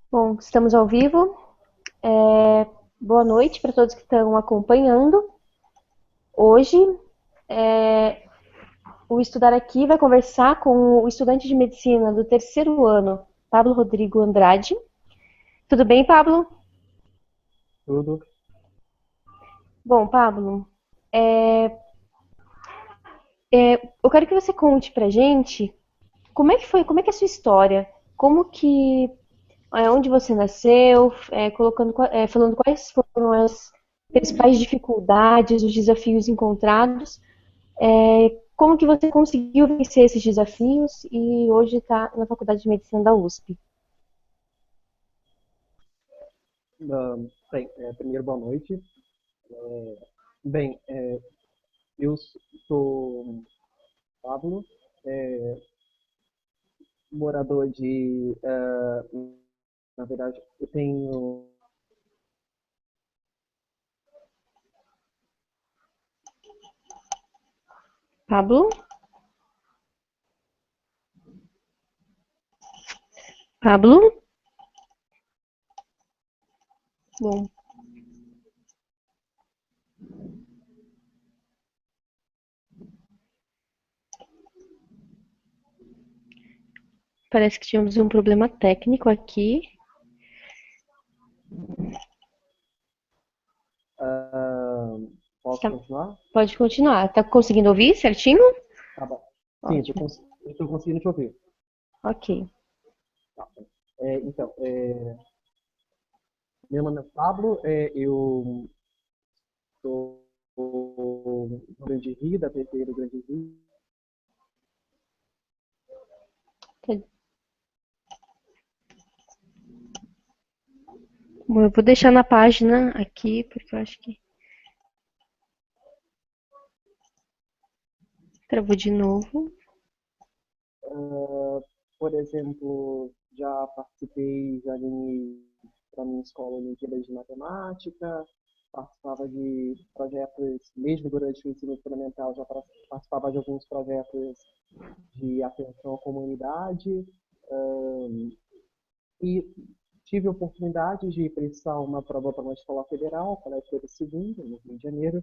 Bom, estamos ao vivo. É, Boa noite para todos que estão acompanhando. Hoje, o Estudar Aqui vai conversar com o estudante de medicina do terceiro ano, Pablo Rodrigo Andrade. Tudo bem, Pablo? Tudo. Bom, Pablo, eu quero que você conte pra gente como é que foi, como é que é a sua história, como que, onde você nasceu, falando quais foram as principais dificuldades, os desafios encontrados. Como que você conseguiu vencer esses desafios e hoje está na Faculdade de Medicina da USP? Bem, primeiro, boa noite. Bem, eu sou Pablo, é, morador na verdade, eu tenho, Pablo? Pablo? Bom, parece que tivemos um problema técnico aqui. ah, posso Tá, continuar? pode continuar. Tá conseguindo ouvir certinho? Tá bom. Sim, Ótimo. estou conseguindo te ouvir. Ok. Tá. Então, meu nome é Pablo, eu sou do Grande Rio, da PPI do Grande Rio. Bom, eu vou deixar na página aqui, porque eu acho que travou de novo. Por exemplo, já participei, já ganhei para minha escola Olimpíadas de Matemática, participava de projetos, mesmo durante o ensino fundamental, já participava de alguns projetos de atenção à comunidade, e tive a oportunidade de prestar uma prova para uma escola federal, Colégio Pedro II, no Rio de Janeiro,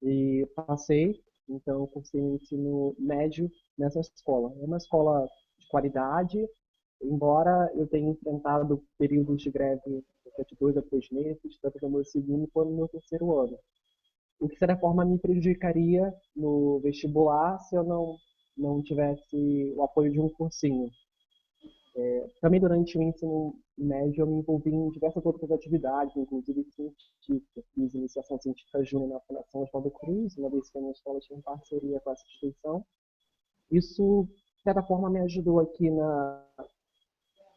e passei, então cursei o ensino médio nessa escola. É uma escola de qualidade, embora eu tenha enfrentado períodos de greve de 2 a 3 meses, tanto no meu segundo quanto no meu terceiro ano. O que, de certa forma, me prejudicaria no vestibular se eu não tivesse o apoio de um cursinho. Também durante o ensino médio eu me envolvi em diversas outras atividades, inclusive científicas. Fiz iniciação científica júnior na Fundação Oswaldo Cruz, uma vez que a minha escola tinha parceria com essa instituição. Isso, de certa forma, me ajudou aqui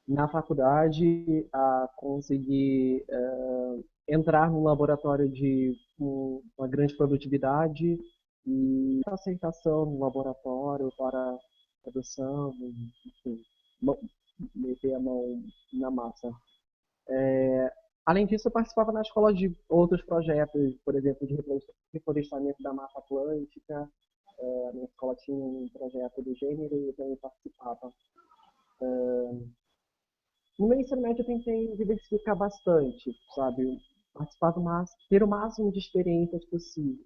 na faculdade a conseguir entrar no laboratório uma grande produtividade e aceitação no laboratório para produção, enfim, meter a mão na massa. Além disso, eu participava na escola de outros projetos, por exemplo, de reflorestamento da Mata Atlântica. A minha escola tinha um projeto do gênero e eu também participava. No meu ensino médio eu tentei diversificar bastante, sabe? Participar do máximo, ter o máximo de experiências possível.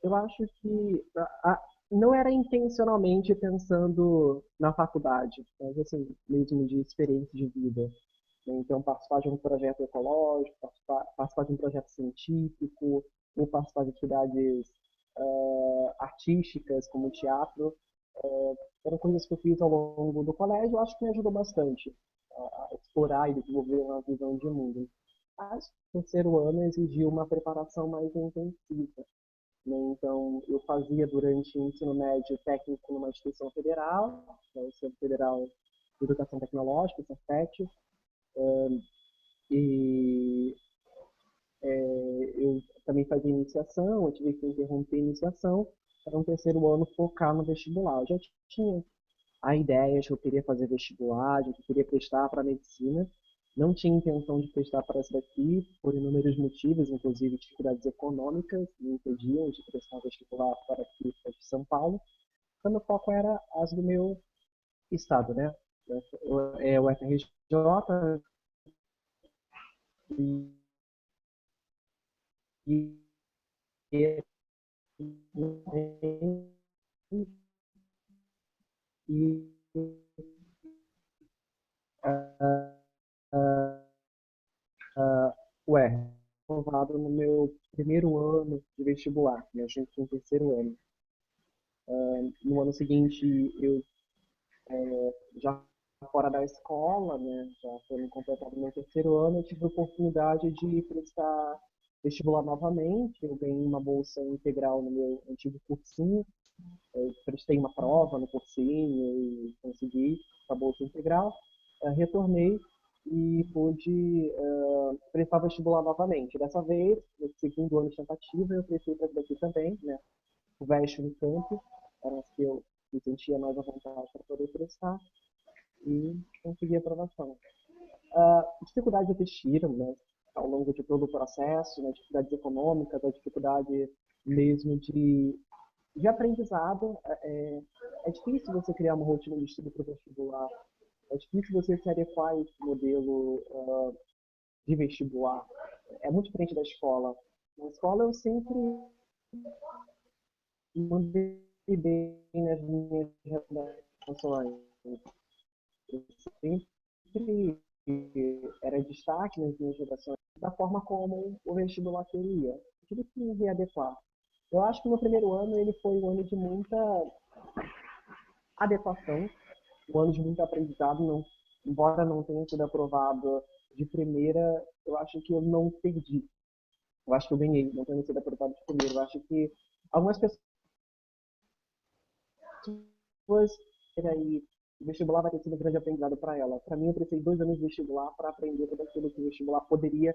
Eu acho que não era intencionalmente pensando na faculdade, mas assim, mesmo de experiência de vida, né? Então, participar de um projeto ecológico, participar de um projeto científico, ou participar de atividades artísticas, como teatro, eram coisas que eu fiz ao longo do colégio, eu acho que me ajudou bastante a explorar e desenvolver uma visão de mundo. Mas o terceiro ano exigiu uma preparação mais intensiva, né? Então, eu fazia durante o ensino médio técnico numa instituição federal, que é o Centro Federal de Educação Tecnológica, o Cefet, e eu também fazia iniciação, eu tive que interromper a iniciação para um terceiro ano focar no vestibular. Eu já tinha a ideia de que eu queria fazer vestibular, de que eu queria prestar para medicina. Não tinha intenção de prestar para essa daqui, por inúmeros motivos, inclusive dificuldades econômicas, me impediam de prestar vestibular para aqui, para de São Paulo. Então, meu foco era as do meu estado, né? É o FRJ e, ué, aprovado no meu primeiro ano de vestibular, né, junto com o terceiro ano. No ano seguinte, eu já fora da escola, né, já tendo completado meu terceiro ano, eu tive a oportunidade de prestar vestibular novamente. Eu ganhei uma bolsa integral no meu antigo cursinho, eu prestei uma prova no cursinho e consegui a bolsa integral. Retornei e pude prestar vestibular novamente. Dessa vez, no segundo ano de tentativa, eu prestei para daqui também, né, o Veste no campo, era as que eu me sentia mais à vontade para poder prestar e consegui a aprovação. Dificuldades existiram, né, ao longo de todo o processo, né, dificuldades econômicas, a dificuldade mesmo de aprendizado. É difícil você criar uma rotina de estudo para o vestibular, é difícil você se adequar a esse modelo de vestibular. É muito diferente da escola. Na escola eu sempre mandei bem nas minhas redações. Eu sempre era destaque nas minhas redações da forma como o vestibular queria. Eu tive que me readequar. Eu acho que no primeiro ano ele foi um ano de muita adequação, um ano de muito aprendizado. Não, embora não tenha sido aprovado de primeira, eu acho que eu não perdi. Eu acho que eu ganhei, não tenho sido aprovado de primeira. Eu acho que algumas pessoas aí o vestibular vai ter sido um grande aprendizado para ela. Para mim, eu precisei 2 anos de vestibular para aprender tudo aquilo que o vestibular poderia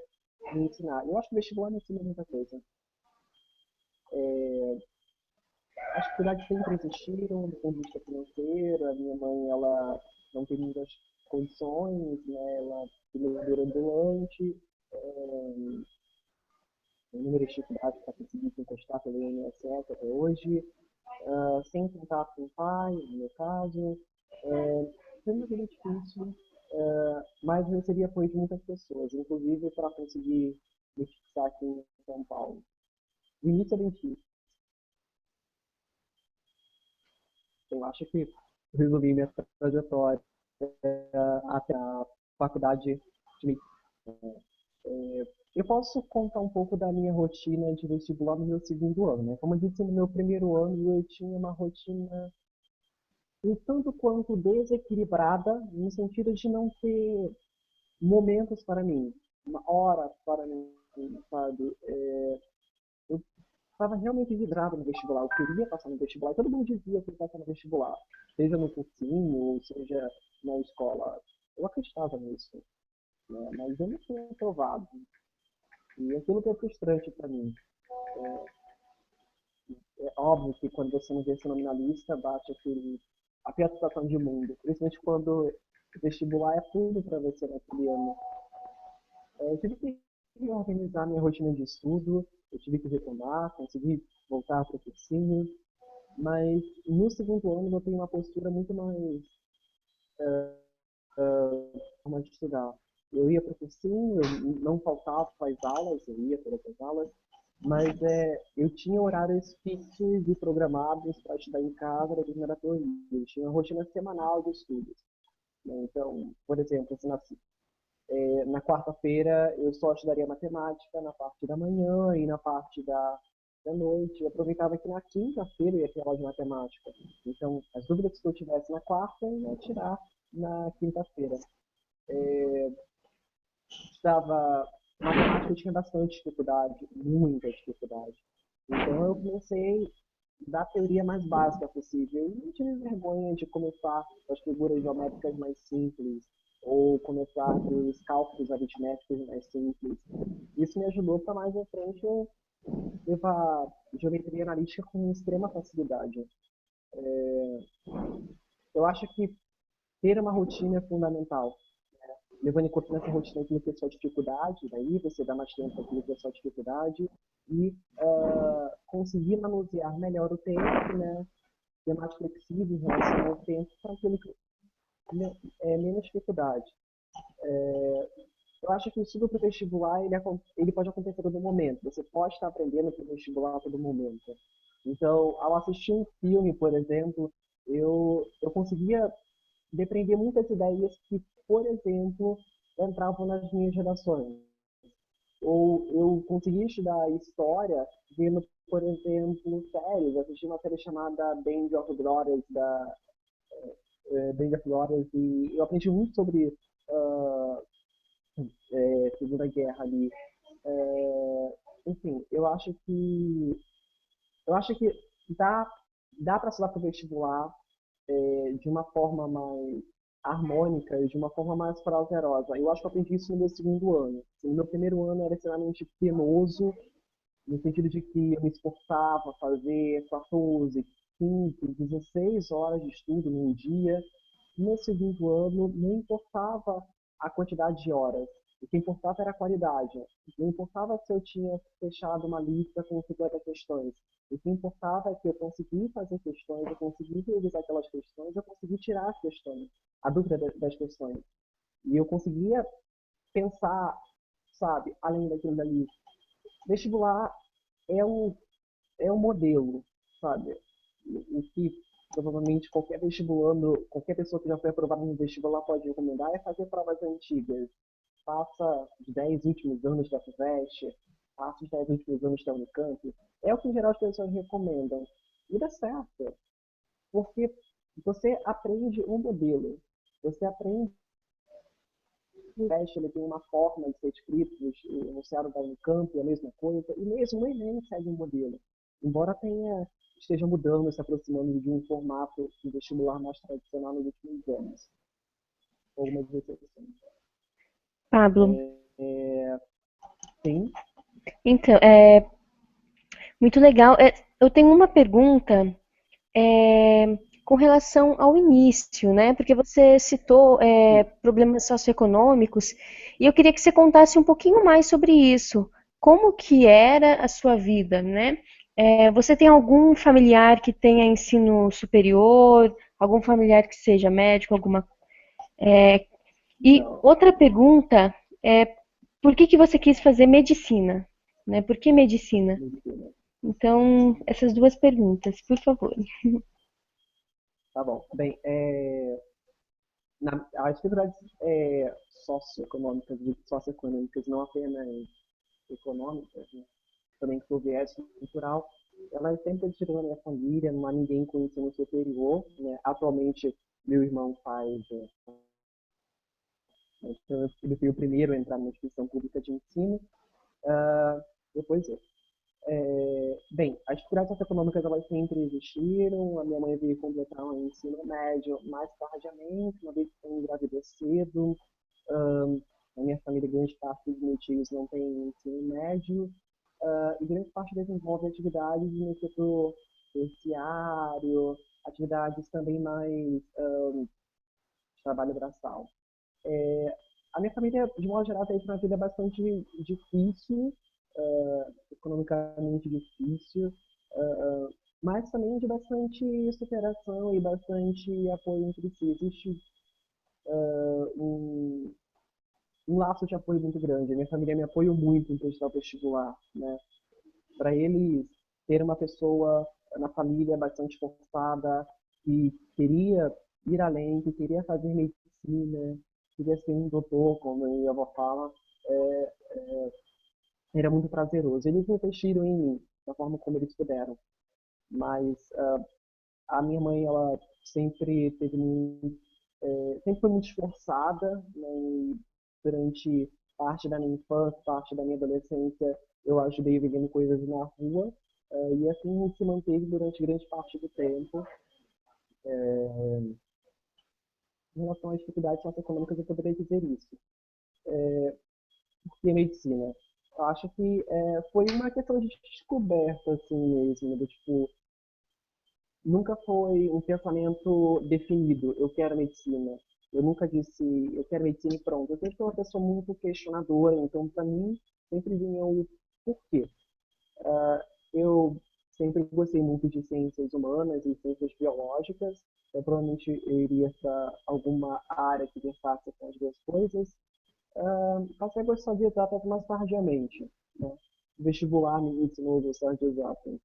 me ensinar. Eu acho que o vestibular me ensina muita coisa. As dificuldades sempre existiram do ponto de vista financeiro. A minha mãe, ela não tem muitas condições, né? Ela é vendedora ambulante, inúmeras dificuldades para conseguir se encostar pelo INSS até hoje, sem contato com o pai, no meu caso. Foi uma vida difícil, mas eu recebi apoio de muitas pessoas, inclusive para conseguir me fixar aqui em São Paulo. O início é bem difícil. Eu acho que resolvi minha trajetória até a faculdade de medicina. Eu posso contar um pouco da minha rotina de vestibular no meu segundo ano, né? Como eu disse, no meu primeiro ano eu tinha uma rotina um tanto quanto desequilibrada, no sentido de não ter momentos para mim, uma hora para mim, sabe? Eu estava realmente vidrado no vestibular, eu queria passar no vestibular, e todo mundo dizia que eu ia passar no vestibular, seja no cursinho, ou seja na escola. Eu acreditava nisso, né? Mas eu não tinha aprovado. E aquilo que é frustrante para mim. É óbvio que quando você não vê seu nome na lista, bate a pior situação de mundo. Principalmente quando o vestibular é tudo para você naquele ano. Eu tive que organizar minha rotina de estudo, eu tive que retomar, consegui voltar para o cursinho, mas no segundo ano eu tenho uma postura muito mais forma de estudar. Eu ia para o cursinho, eu não faltava as aulas, eu ia para as aulas, mas eu tinha horários fixos e programados para estudar em casa da primeira teoria. Eu tinha uma rotina semanal de estudos, né? Então, por exemplo, se na quarta-feira eu só estudaria matemática na parte da manhã e na parte da noite. Eu aproveitava que na quinta-feira eu ia ter aula de matemática. Então, as dúvidas que eu tivesse na quarta, eu ia tirar na quinta-feira. Estava matemática, eu tinha bastante dificuldade, muita dificuldade. Então eu comecei da teoria mais básica possível e não tive vergonha de começar as figuras geométricas mais simples ou começar os cálculos aritméticos mais simples. Isso me ajudou para mais à frente eu levar geometria analítica com extrema facilidade. Eu acho que ter uma rotina é fundamental, levando em conta nessa rotina aquilo que é sua dificuldade, daí você dá mais tempo para aquilo que é sua dificuldade e conseguir manusear melhor o tempo, né? Ser mais flexível em relação ao tempo para aquilo que menos dificuldade. Eu acho que o estudo para o vestibular ele pode acontecer a todo momento. Você pode estar aprendendo para o vestibular a todo momento. Então, ao assistir um filme, por exemplo, eu conseguia depreender muitas ideias que, por exemplo, entravam nas minhas redações. Ou eu conseguia estudar história vendo, por exemplo, séries. Assisti uma série chamada Band of Brothers, e eu aprendi muito sobre uh, Segunda Guerra ali. É, enfim, eu acho que dá, dá para estudar para o vestibular de uma forma mais harmônica e de uma forma mais prazerosa. Eu acho que eu aprendi isso no meu segundo ano. No meu primeiro ano era extremamente penoso, no sentido de que eu me esforçava a fazer 14, 15, 16 horas de estudo num dia. No segundo ano, não importava a quantidade de horas, o que importava era a qualidade. Não importava se eu tinha fechado uma lista com 50 questões. O que importava é que eu consegui fazer questões, eu consegui revisar aquelas questões, eu consegui tirar as questões, a dúvida das questões. E eu conseguia pensar, sabe, além daquilo dali. Vestibular é um modelo, sabe? O que provavelmente qualquer vestibulando, qualquer pessoa que já foi aprovada no vestibular pode recomendar é fazer provas antigas. Faça os 10 últimos anos da FUVEST, faça os 10 últimos anos da Unicamp. É o que em geral as pessoas recomendam. E dá certo, porque você aprende um modelo. Você aprende o teste, ele tem uma forma de ser escrito, o enunciado da Unicamp é a mesma coisa, e mesmo o Enem segue um modelo. Embora esteja mudando, se aproximando de um formato de vestibular mais tradicional nos últimos anos. Algumas exceções. Pablo, Sim, então, muito legal. Eu tenho uma pergunta com relação ao início, né? Porque você citou sim. problemas socioeconômicos e eu queria que você contasse um pouquinho mais sobre isso. Como que era a sua vida, né? Você tem algum familiar que tenha ensino superior, algum familiar que seja médico, alguma. E Não, outra pergunta é por que que você quis fazer medicina, né? Por que medicina? medicina. Então, essas duas perguntas, por favor. Tá bom. Bem, as dificuldades socioeconômicas, não apenas econômicas, né? Também por viés cultural, elas sempre existiram na minha família, não há ninguém com ensino superior, né? Atualmente, meu irmão faz, então ele foi o primeiro a entrar na instituição pública de ensino, depois eu. Bem, as dificuldades socioeconômicas elas sempre existiram. A minha mãe veio completar o ensino médio mais tardiamente, uma vez que engravidou cedo. Na minha família, grande parte dos meus tios não tem ensino médio. E grande parte desenvolve atividades no setor terciário, atividades também mais de trabalho braçal. A minha família, de modo geral, teve uma vida bastante difícil, economicamente difícil, mas também de bastante superação e bastante apoio entre si. Existe um, um laço de apoio muito grande. A minha família me apoiou muito em prestar o vestibular, né? Para eles ter uma pessoa na família bastante esforçada, que queria ir além, que queria fazer medicina, queria ser um doutor, como a minha avó fala, era muito prazeroso. Eles investiram em mim, da forma como eles puderam. Mas a minha mãe, ela sempre teve sempre foi muito esforçada, né? E durante parte da minha infância, parte da minha adolescência, eu ajudei vendendo coisas na rua, e assim se manteve durante grande parte do tempo. Em relação às dificuldades socioeconômicas, eu poderia dizer isso. Porque a medicina, eu acho que foi uma questão de descoberta, assim mesmo, do tipo, nunca foi um pensamento definido, eu quero medicina. Eu nunca disse, eu quero medicina e pronto. Eu sempre fui uma pessoa muito questionadora, então para mim sempre vinha o porquê. Eu sempre gostei muito de ciências humanas e ciências biológicas. Eu provavelmente eu iria para alguma área que versasse com as duas coisas. Passei a gostar de exatas mais tardiamente, né? O vestibular me ensinou a gostar de exatas.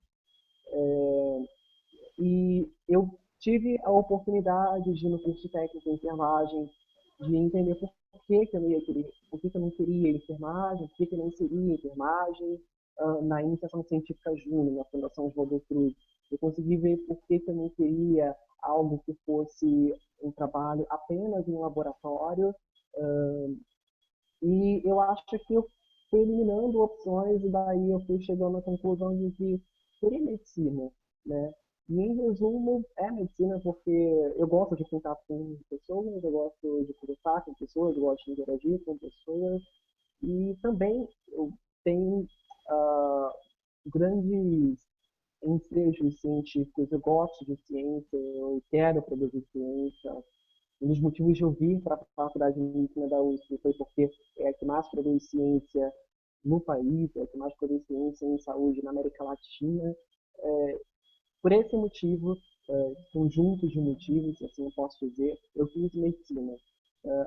E eu tive a oportunidade de ir no curso técnico em enfermagem, de entender por que que eu não ia querer, por que que eu não queria enfermagem, por que que eu não seria enfermagem, na iniciação científica júnior, na Fundação Oswaldo Cruz. Eu consegui ver por que que eu não queria algo que fosse um trabalho apenas em laboratório, e eu acho que eu fui eliminando opções e daí eu fui chegando à conclusão de que seria medicina, né? E em resumo, é medicina porque eu gosto de contato com pessoas, eu gosto de conversar com pessoas, eu gosto de interagir com pessoas e também eu tenho grandes ensejos científicos, eu gosto de ciência, eu quero produzir ciência, um dos motivos de eu vir para a Faculdade de Medicina da USP foi porque é a que mais produz ciência no país, é a que mais produz ciência em saúde na América Latina. Por esse motivo, conjunto de motivos, assim eu posso dizer, eu fiz medicina.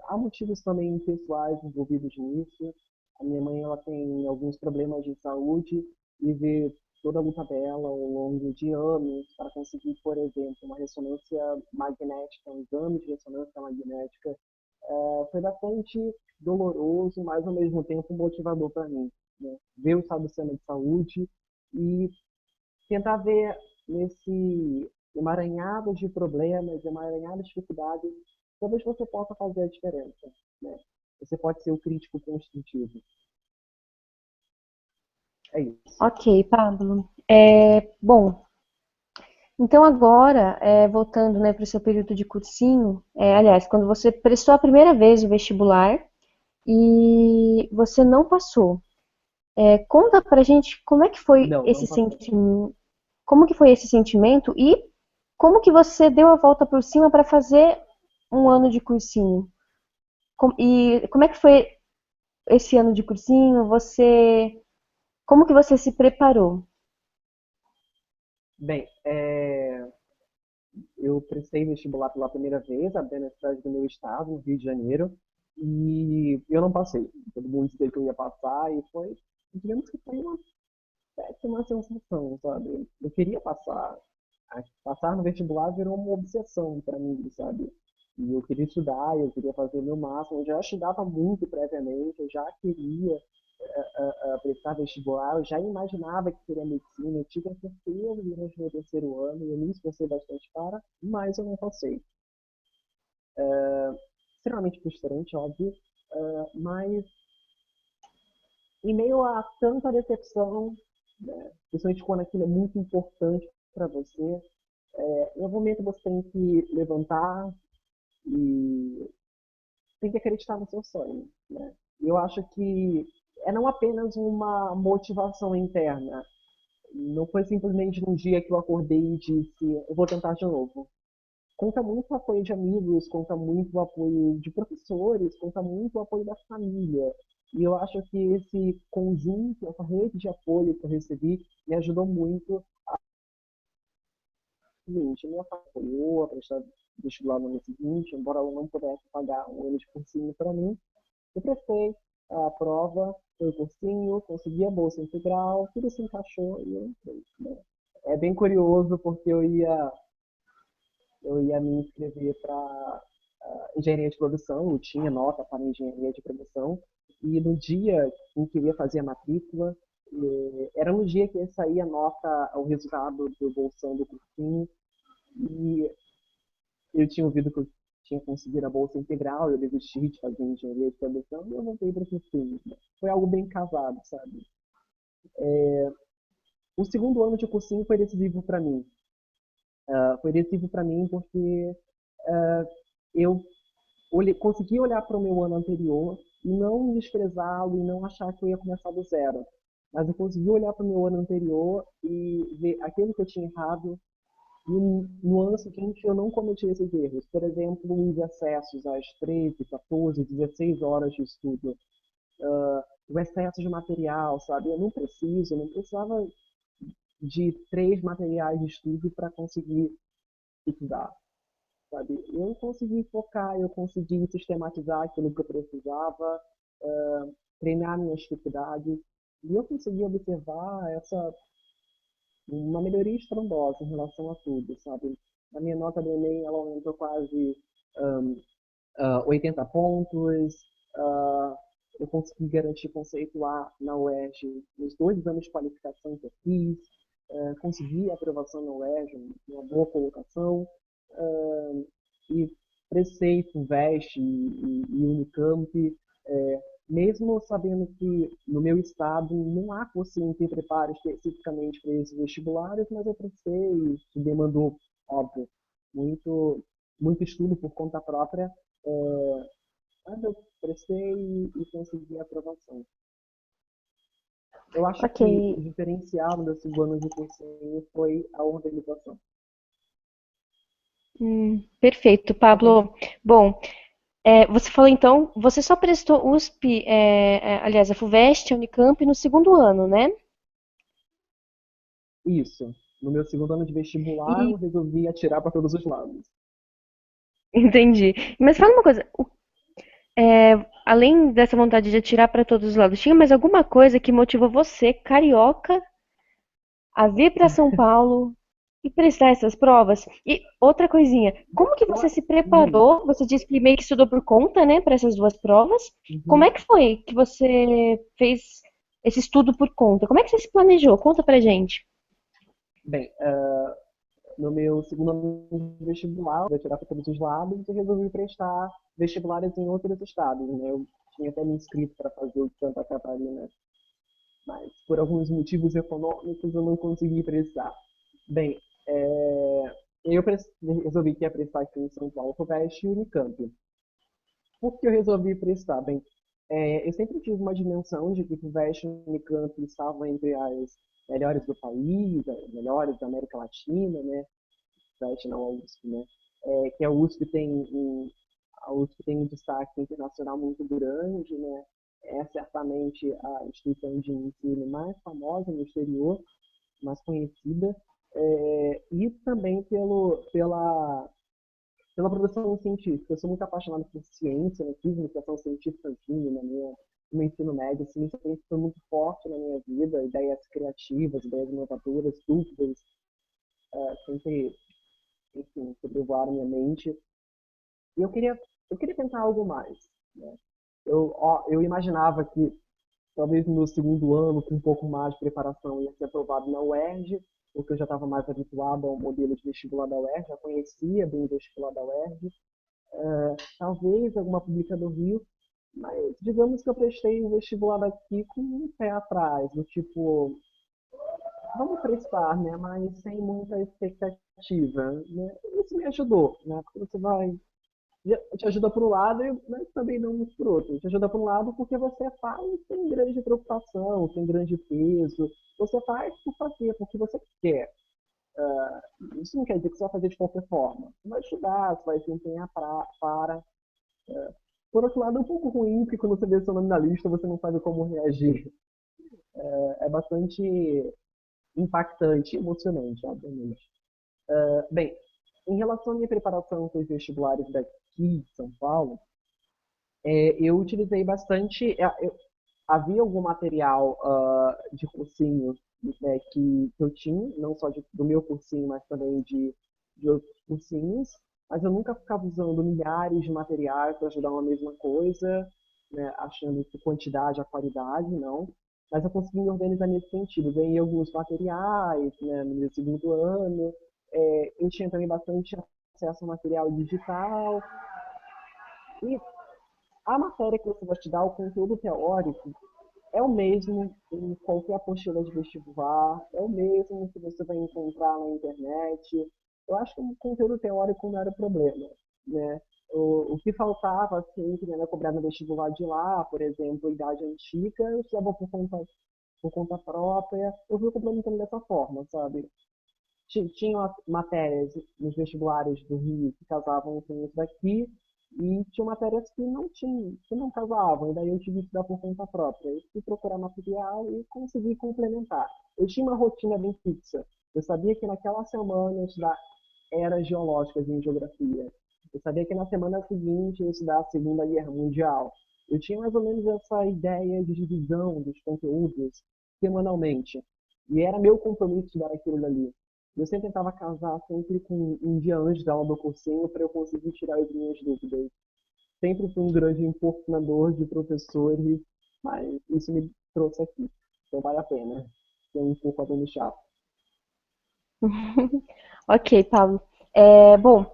Há motivos também pessoais envolvidos nisso. A minha mãe ela tem alguns problemas de saúde e vê toda a luta dela ao longo de anos para conseguir, por exemplo, uma ressonância magnética, um exame de ressonância magnética. Foi bastante doloroso, mas ao mesmo tempo motivador para mim, né? Ver o estado do sistema de saúde e tentar ver nesse emaranhado de problemas, emaranhado de dificuldades, talvez você possa fazer a diferença, né? Você pode ser o crítico construtivo. É isso. Ok, Pablo. Bom, então agora, voltando, né, para o seu período de cursinho, aliás, quando você prestou a primeira vez o vestibular e você não passou, conta pra gente como é que foi Não, esse não passei. sentimento, como que foi esse sentimento e como que você deu a volta por cima para fazer um ano de cursinho? E como é que foi esse ano de cursinho? Como que você se preparou? Bem, eu prestei vestibular pela primeira vez, abrindo a cidade do meu estado, no Rio de Janeiro, e eu não passei. Todo mundo disse que eu ia passar e foi, digamos que foi uma péssima sensação, sabe? Eu queria passar. Passar no vestibular virou uma obsessão para mim, sabe? E eu queria estudar, eu queria fazer o meu máximo. Eu já estudava muito previamente, eu já queria prestar vestibular, eu já imaginava que seria medicina, eu tive a certeza durante o meu terceiro ano, eu me esforcei bastante para, mas eu não passei. Extremamente frustrante, óbvio, mas em meio a tanta decepção, né, principalmente quando aquilo é muito importante para você, em algum momento você tem que levantar e tem que acreditar no seu sonho, né? Eu acho que é não apenas uma motivação interna, não foi simplesmente num dia que eu acordei e disse, eu vou tentar de novo. Conta muito o apoio de amigos, conta muito o apoio de professores, conta muito o apoio da família. E eu acho que esse conjunto, essa rede de apoio que eu recebi, me ajudou muito. Seguinte, minha família apoiou a prestar vestibular no ano seguinte, embora ela não pudesse pagar um ano de cursinho para mim. Eu prestei a prova, foi o cursinho, consegui a bolsa integral, tudo se encaixou e eu entrei, né? É bem curioso porque eu ia me inscrever para engenharia de produção, eu tinha nota para engenharia de produção, e no dia em que eu ia fazer a matrícula, era no dia que ia sair a nota, o resultado do bolsão do cursinho, e eu tinha ouvido que eu tinha conseguido a bolsa integral, eu desisti de fazer engenharia de produção, e eu voltei para o cursinho. Foi algo bem casado, sabe? O segundo ano de cursinho foi decisivo para mim. Foi decisivo para mim porque eu consegui olhar para o meu ano anterior e não desprezá-lo e não achar que eu ia começar do zero. Mas eu consegui olhar para o meu ano anterior e ver aquilo que eu tinha errado e no ano seguinte eu não cometi esses erros. Por exemplo, os excessos às 13, 14, 16 horas de estudo, o excesso de material, sabe? Eu não precisava de três materiais de estudo para conseguir estudar, sabe? Eu consegui focar, eu consegui sistematizar aquilo que eu precisava, treinar minhas dificuldades, e eu consegui observar uma melhoria estrondosa em relação a tudo, sabe? A minha nota do Enem, ela aumentou quase 80 pontos, ah, eu consegui garantir conceito A na UERJ nos 2 anos de qualificação que eu fiz, consegui a aprovação na UERJ, uma boa colocação, e prestei FUVEST e Unicamp, mesmo sabendo que no meu estado não há cursinho que prepare especificamente para esses vestibulares, mas eu prestei, e demandou, óbvio, muito, muito estudo por conta própria, mas eu prestei e consegui a aprovação. Eu acho Ok. que o diferencial do meu segundo ano de cursinho foi a organização. Perfeito, Pablo. Bom, você falou então, você só prestou USP, aliás, a FUVEST, a Unicamp no segundo ano, né? Isso. No meu segundo ano de vestibular, eu E resolvi atirar para todos os lados. entendi. Mas fala uma coisa, além dessa vontade de atirar para todos os lados, tinha mais alguma coisa que motivou você, carioca, a vir para São Paulo e prestar essas provas? E outra coisinha, como que Eu, você se uhum, preparou? Você disse que meio que estudou por conta, né, para essas duas provas. Como uhum. é que foi que você fez esse estudo por conta? Como é que você se planejou? Conta pra gente. Bem, no meu segundo ano de vestibular, eu ia tirar para todos os lados e resolvi prestar vestibulares em outros estados, né? Eu tinha até me inscrito para fazer o de Santa Catarina, mas por alguns motivos econômicos eu não consegui prestar. Bem, eu resolvi que ia prestar aqui em São Paulo, FUVEST e Unicamp. Por que eu resolvi prestar? Bem, eu sempre tive uma dimensão de que o FUVEST e o Unicamp estavam entre as melhores do país, as melhores da América Latina, né? FUVEST não a USP, né? Que a USP tem um destaque internacional muito grande, né? É certamente a instituição de ensino mais famosa no exterior, mais conhecida, e também pela produção científica. Eu sou muito apaixonado por ciência, né? Fiz iniciação científicazinha no meu ensino médio, assim, isso foi muito forte na minha vida, ideias criativas, ideias inovadoras, dúvidas, sempre, enfim, sobrevoaram minha mente. E eu queria tentar algo mais, né? Eu imaginava que talvez no meu segundo ano, com um pouco mais de preparação, ia ser aprovado na UERJ, porque eu já estava mais habituado ao modelo de vestibular da UERJ, já conhecia bem o vestibular da UERJ, talvez alguma pública do Rio, mas digamos que eu prestei o vestibular daqui com um pé atrás, do tipo, vamos prestar, né, mas sem muita expectativa, né? Isso me ajudou, né, porque você vai te ajuda por um lado, mas também não muito por outro. Te ajuda por um lado porque você faz sem grande preocupação, sem grande peso. Você faz por fazer, porque você quer. Isso não quer dizer que você vai fazer de qualquer forma. Você vai estudar, você vai se empenhar para. Por outro lado, é um pouco ruim, porque quando você vê seu nome na lista, você não sabe como reagir. É bastante impactante, emocionante, obviamente. Bem, em relação à minha preparação com os vestibulares daqui de São Paulo, eu utilizei bastante. Havia algum material de cursinho, né, que eu tinha, não só do meu cursinho, mas também de outros cursinhos, mas eu nunca ficava usando milhares de materiais para ajudar uma mesma coisa, né, achando que quantidade é qualidade, não. Mas eu consegui me organizar nesse sentido. Ganhei alguns materiais, né, no meu segundo ano. Eu tinha também bastante acesso a material digital. E a matéria que você vai estudar, o conteúdo teórico, é o mesmo em qualquer apostila de vestibular, é o mesmo que você vai encontrar na internet. Eu acho que o conteúdo teórico não era o problema, né? O que faltava, assim, que não era cobrado no vestibular de lá, por exemplo, idade antiga, eu estudava por conta própria. Eu fui complementando dessa forma, sabe? Tinham as matérias nos vestibulares do Rio que casavam com os daqui, e tinha matérias que não casavam, e daí eu tive que estudar por conta própria. Eu fui procurar material e consegui complementar. Eu tinha uma rotina bem fixa. Eu sabia que naquela semana eu ia estudar eras geológicas em geografia. Eu sabia que na semana seguinte eu ia estudar a Segunda Guerra Mundial. Eu tinha mais ou menos essa ideia de divisão dos conteúdos semanalmente. E era meu compromisso estudar aquilo dali. Eu sempre tentava casar sempre com um dia antes da aula do cursinho para eu conseguir tirar as minhas dúvidas. Sempre fui um grande importunador de professores, mas isso me trouxe aqui. Então vale a pena. Ser um pouco aluno chato. Ok, Pablo. Bom,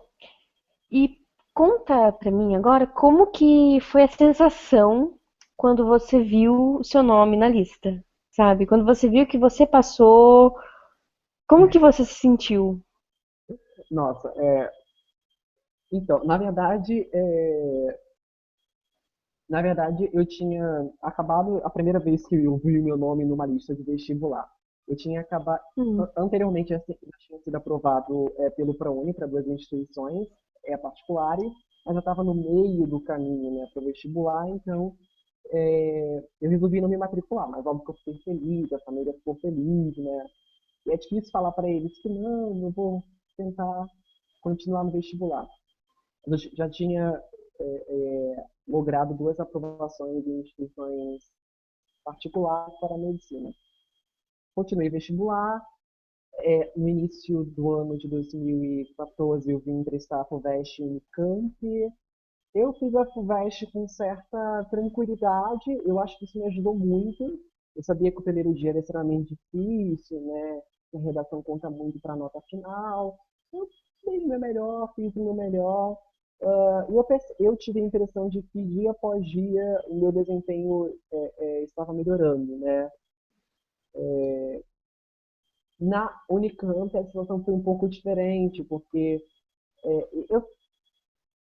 e conta pra mim agora como que foi a sensação quando você viu o seu nome na lista, sabe? Quando você viu que você passou, como que você se sentiu? Nossa, então, na verdade, eu tinha acabado a primeira vez que eu vi meu nome numa lista de vestibular. Eu tinha acabado Hum, anteriormente assim, eu tinha sido aprovado pelo ProUni para duas instituições particulares, mas eu estava no meio do caminho, né, para o vestibular, então eu resolvi não me matricular. Mas óbvio que eu fiquei feliz, a família ficou feliz, né? E é difícil falar para eles que não, eu vou tentar continuar no vestibular. Eu já tinha logrado duas aprovações em instituições particulares para a medicina. Continuei vestibular. No início do ano de 2014, eu vim prestar a FUVEST e Unicamp. Eu fiz a FUVEST com certa tranquilidade. Eu acho que isso me ajudou muito. Eu sabia que o primeiro dia era extremamente difícil, né? A redação conta muito para a nota final. Eu dei o meu melhor, fiz o meu melhor. Eu tive a impressão de que dia após dia o meu desempenho estava melhorando, né? Na Unicamp a situação foi um pouco diferente, porque eu,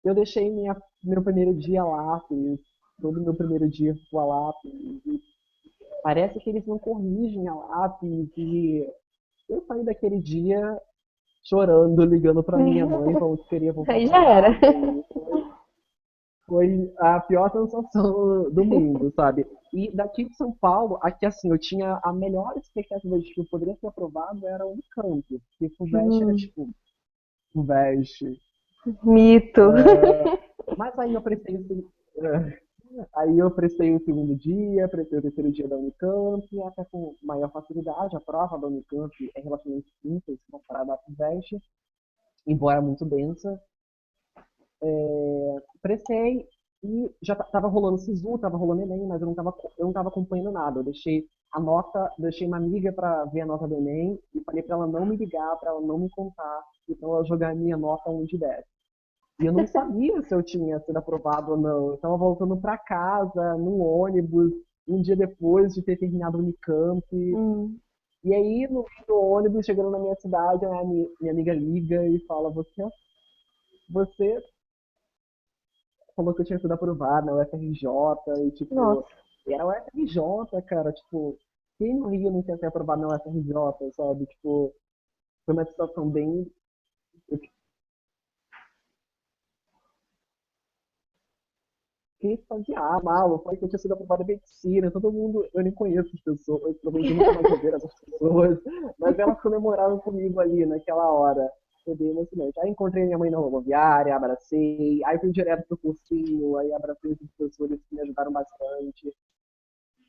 eu deixei meu primeiro dia lápis, todo meu primeiro dia com a lápis, e parece que eles não corrigem a lápis, e eu saí daquele dia chorando, ligando para minha mãe, falando que queria voltar aí para já era. casa, e foi a pior sensação do mundo, sabe? E daqui de São Paulo, aqui assim, eu tinha a melhor expectativa de que eu poderia ser aprovado era o Unicamp, porque FUVEST era Hum, tipo, FUVEST. mito. Mas aí eu prestei aí eu prestei o segundo dia, prestei o terceiro dia da Unicamp, até com maior facilidade. A prova da Unicamp é relativamente simples comparada à FUVEST, embora muito densa. Prestei e já estava rolando SISU, estava rolando Enem, mas eu não tava acompanhando nada. Eu deixei a nota, deixei uma amiga para ver a nota do Enem e falei para ela não me ligar, para ela não me contar, e para ela jogar a minha nota onde der. E eu não sabia se eu tinha sido aprovado ou não. Eu estava voltando para casa, num ônibus, um dia depois de ter terminado o Unicamp. Hum. E aí, no meio do ônibus, chegando na minha cidade, minha amiga liga e fala: você falou que eu tinha sido aprovado na UFRJ, e tipo, Nossa. era UFRJ, cara, tipo, quem no Rio não quer ser aprovado na UFRJ, sabe? Tipo, foi uma situação bem. Eu fiquei extasiado, mal, eu falei que eu tinha sido aprovado em medicina, todo mundo, eu nem conheço as pessoas, provavelmente eu nunca mais vou ver essas pessoas, mas elas comemoraram comigo ali naquela hora. Foi bem emocionante. Aí encontrei minha mãe na rodoviária, abracei, aí fui direto pro cursinho, aí abracei os professores que me ajudaram bastante.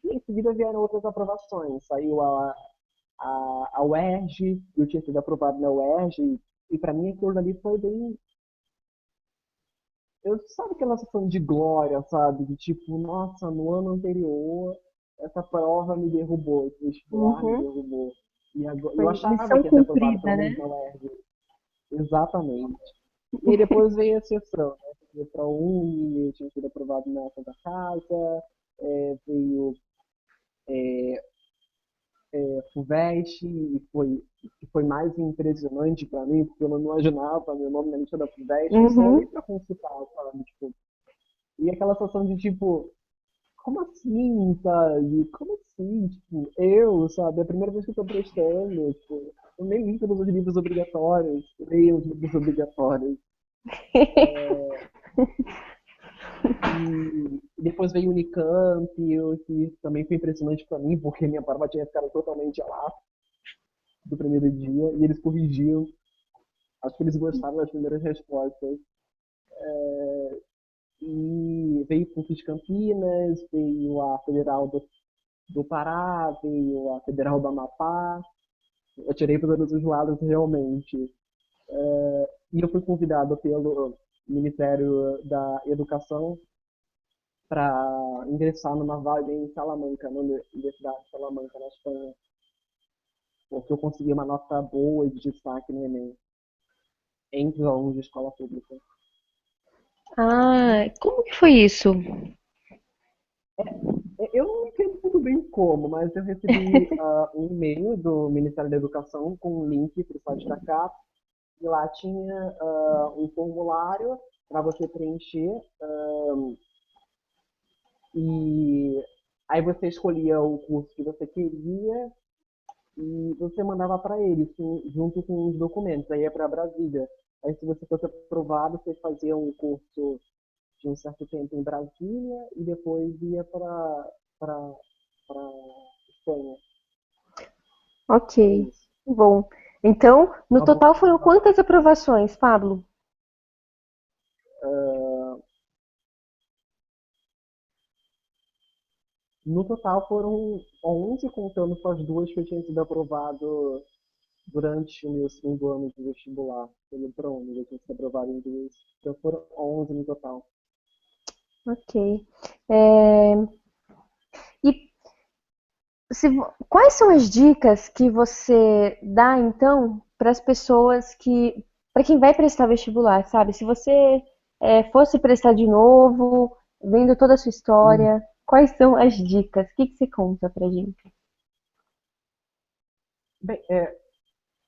E em seguida vieram outras aprovações. Saiu a UERJ, eu tinha sido aprovado na UERJ, e para mim aquilo ali foi bem. Eu sabe aquela sensação de glória, sabe? De tipo, nossa, no ano anterior, essa prova me derrubou, esse vestibular me Uhum. derrubou. E agora, eu Foi achava missão que ia ser aprovado pelo cumprida, menos né? na UERJ. Exatamente. E aí depois veio a exceção, né? Veio para a Uni, eu tinha sido aprovado na Santa Casa, veio FUVEST, que foi mais impressionante para mim, porque eu não imaginava meu nome na lista da FUVEST só ali Uhum. para consultar, sabe? Tipo, e aquela sensação de tipo, como assim, sabe? Como assim? Tipo, sabe? É a primeira vez que eu tô prestando, tipo, eu nem li todos os livros obrigatórios, leio os livros obrigatórios. E depois veio o Unicamp, que também foi impressionante para mim, porque minha prova tinha ficado totalmente lá do primeiro dia, e eles corrigiam. Acho que eles gostaram das primeiras respostas. E veio o PUC de Campinas, veio a Federal do Pará, veio a Federal do Amapá. Eu tirei para todos os lados realmente. E eu fui convidado pelo Ministério da Educação para ingressar numa vaga em Salamanca, na Universidade de Salamanca, na Espanha, porque eu consegui uma nota boa de destaque no Enem, entre os alunos de escola pública. Ah, como que foi isso? Eu não entendo muito bem como, mas eu recebi um e-mail do Ministério da Educação com um link para o site da CAP, e lá tinha um formulário para você preencher, e aí você escolhia o curso que você queria e você mandava para eles junto com os documentos. Aí é para Brasília. Aí se você fosse aprovado, você fazia um curso de um certo tempo em Brasília e depois ia para Espanha. Era Ok, isso. bom. Então, no Uma total foram bolsa. quantas aprovações, Pablo? No total foram 11, contando com as duas que eu tinha sido aprovado durante o meu segundo ano de vestibular. Pelo ProUni, eu tinha sido aprovado em duas. Então foram 11 no total. Ok. É, e quais são as dicas que você dá, então, para as pessoas para quem vai prestar vestibular, sabe? Se você fosse prestar de novo, vendo toda a sua Hum. história, quais são as dicas? O que que você conta pra gente? Bem,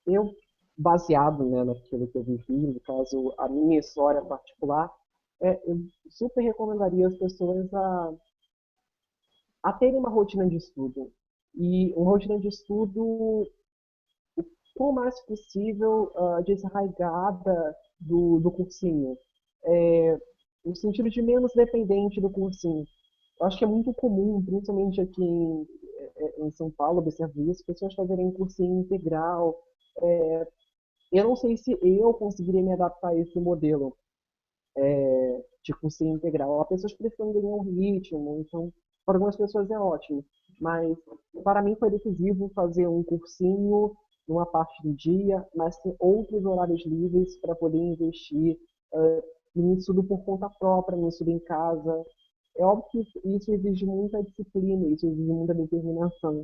eu, baseado, né, naquilo que eu vivi, no caso, a minha história particular, eu super recomendaria as pessoas a terem uma rotina de estudo. E uma rotina de estudo o mais possível desarraigada do cursinho. No sentido de menos dependente do cursinho. Eu acho que é muito comum, principalmente aqui em São Paulo, observar isso, pessoas fazerem cursinho integral. Eu não sei se eu conseguiria me adaptar a esse modelo de cursinho integral. Há pessoas que precisam ganhar um ritmo, então, para algumas pessoas é ótimo. Mas, para mim, foi decisivo fazer um cursinho numa parte do dia, mas ter outros horários livres para poder investir em estudo por conta própria, em estudo em casa. É óbvio que isso exige muita disciplina, isso exige muita determinação.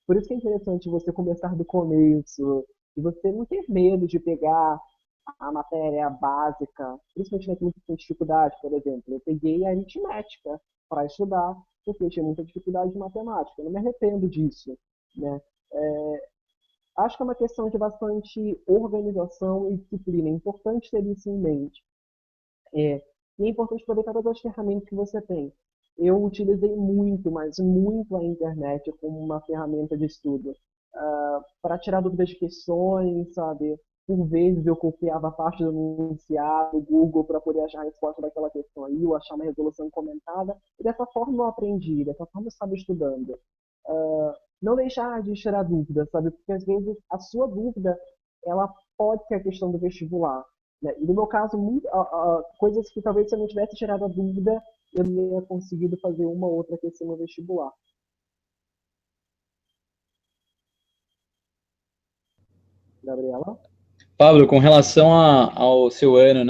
Por isso que é interessante você começar do começo, e você não ter medo de pegar a matéria básica, principalmente naquilo que tem dificuldade, por exemplo. Eu peguei a aritmética para estudar, porque eu tinha muita dificuldade de matemática. Eu não me arrependo disso, né? Acho que é uma questão de bastante organização e disciplina. É importante ter isso em mente. É, e é importante aproveitar todas as ferramentas que você tem. Eu utilizei muito, mas muito a internet como uma ferramenta de estudo. Para tirar dúvidas de questões, sabe? Por vezes eu copiava parte do enunciado do Google para poder achar a resposta daquela questão aí, ou achar uma resolução comentada. E dessa forma eu aprendi, dessa forma eu estava estudando. Não deixar de tirar dúvidas, sabe? Porque às vezes a sua dúvida, ela pode ser a questão do vestibular, né? E no meu caso, coisas que talvez se eu não tivesse tirado a dúvida, eu não ia conseguido fazer uma ou outra questão no vestibular. Gabriela? Pablo, com relação ao seu ano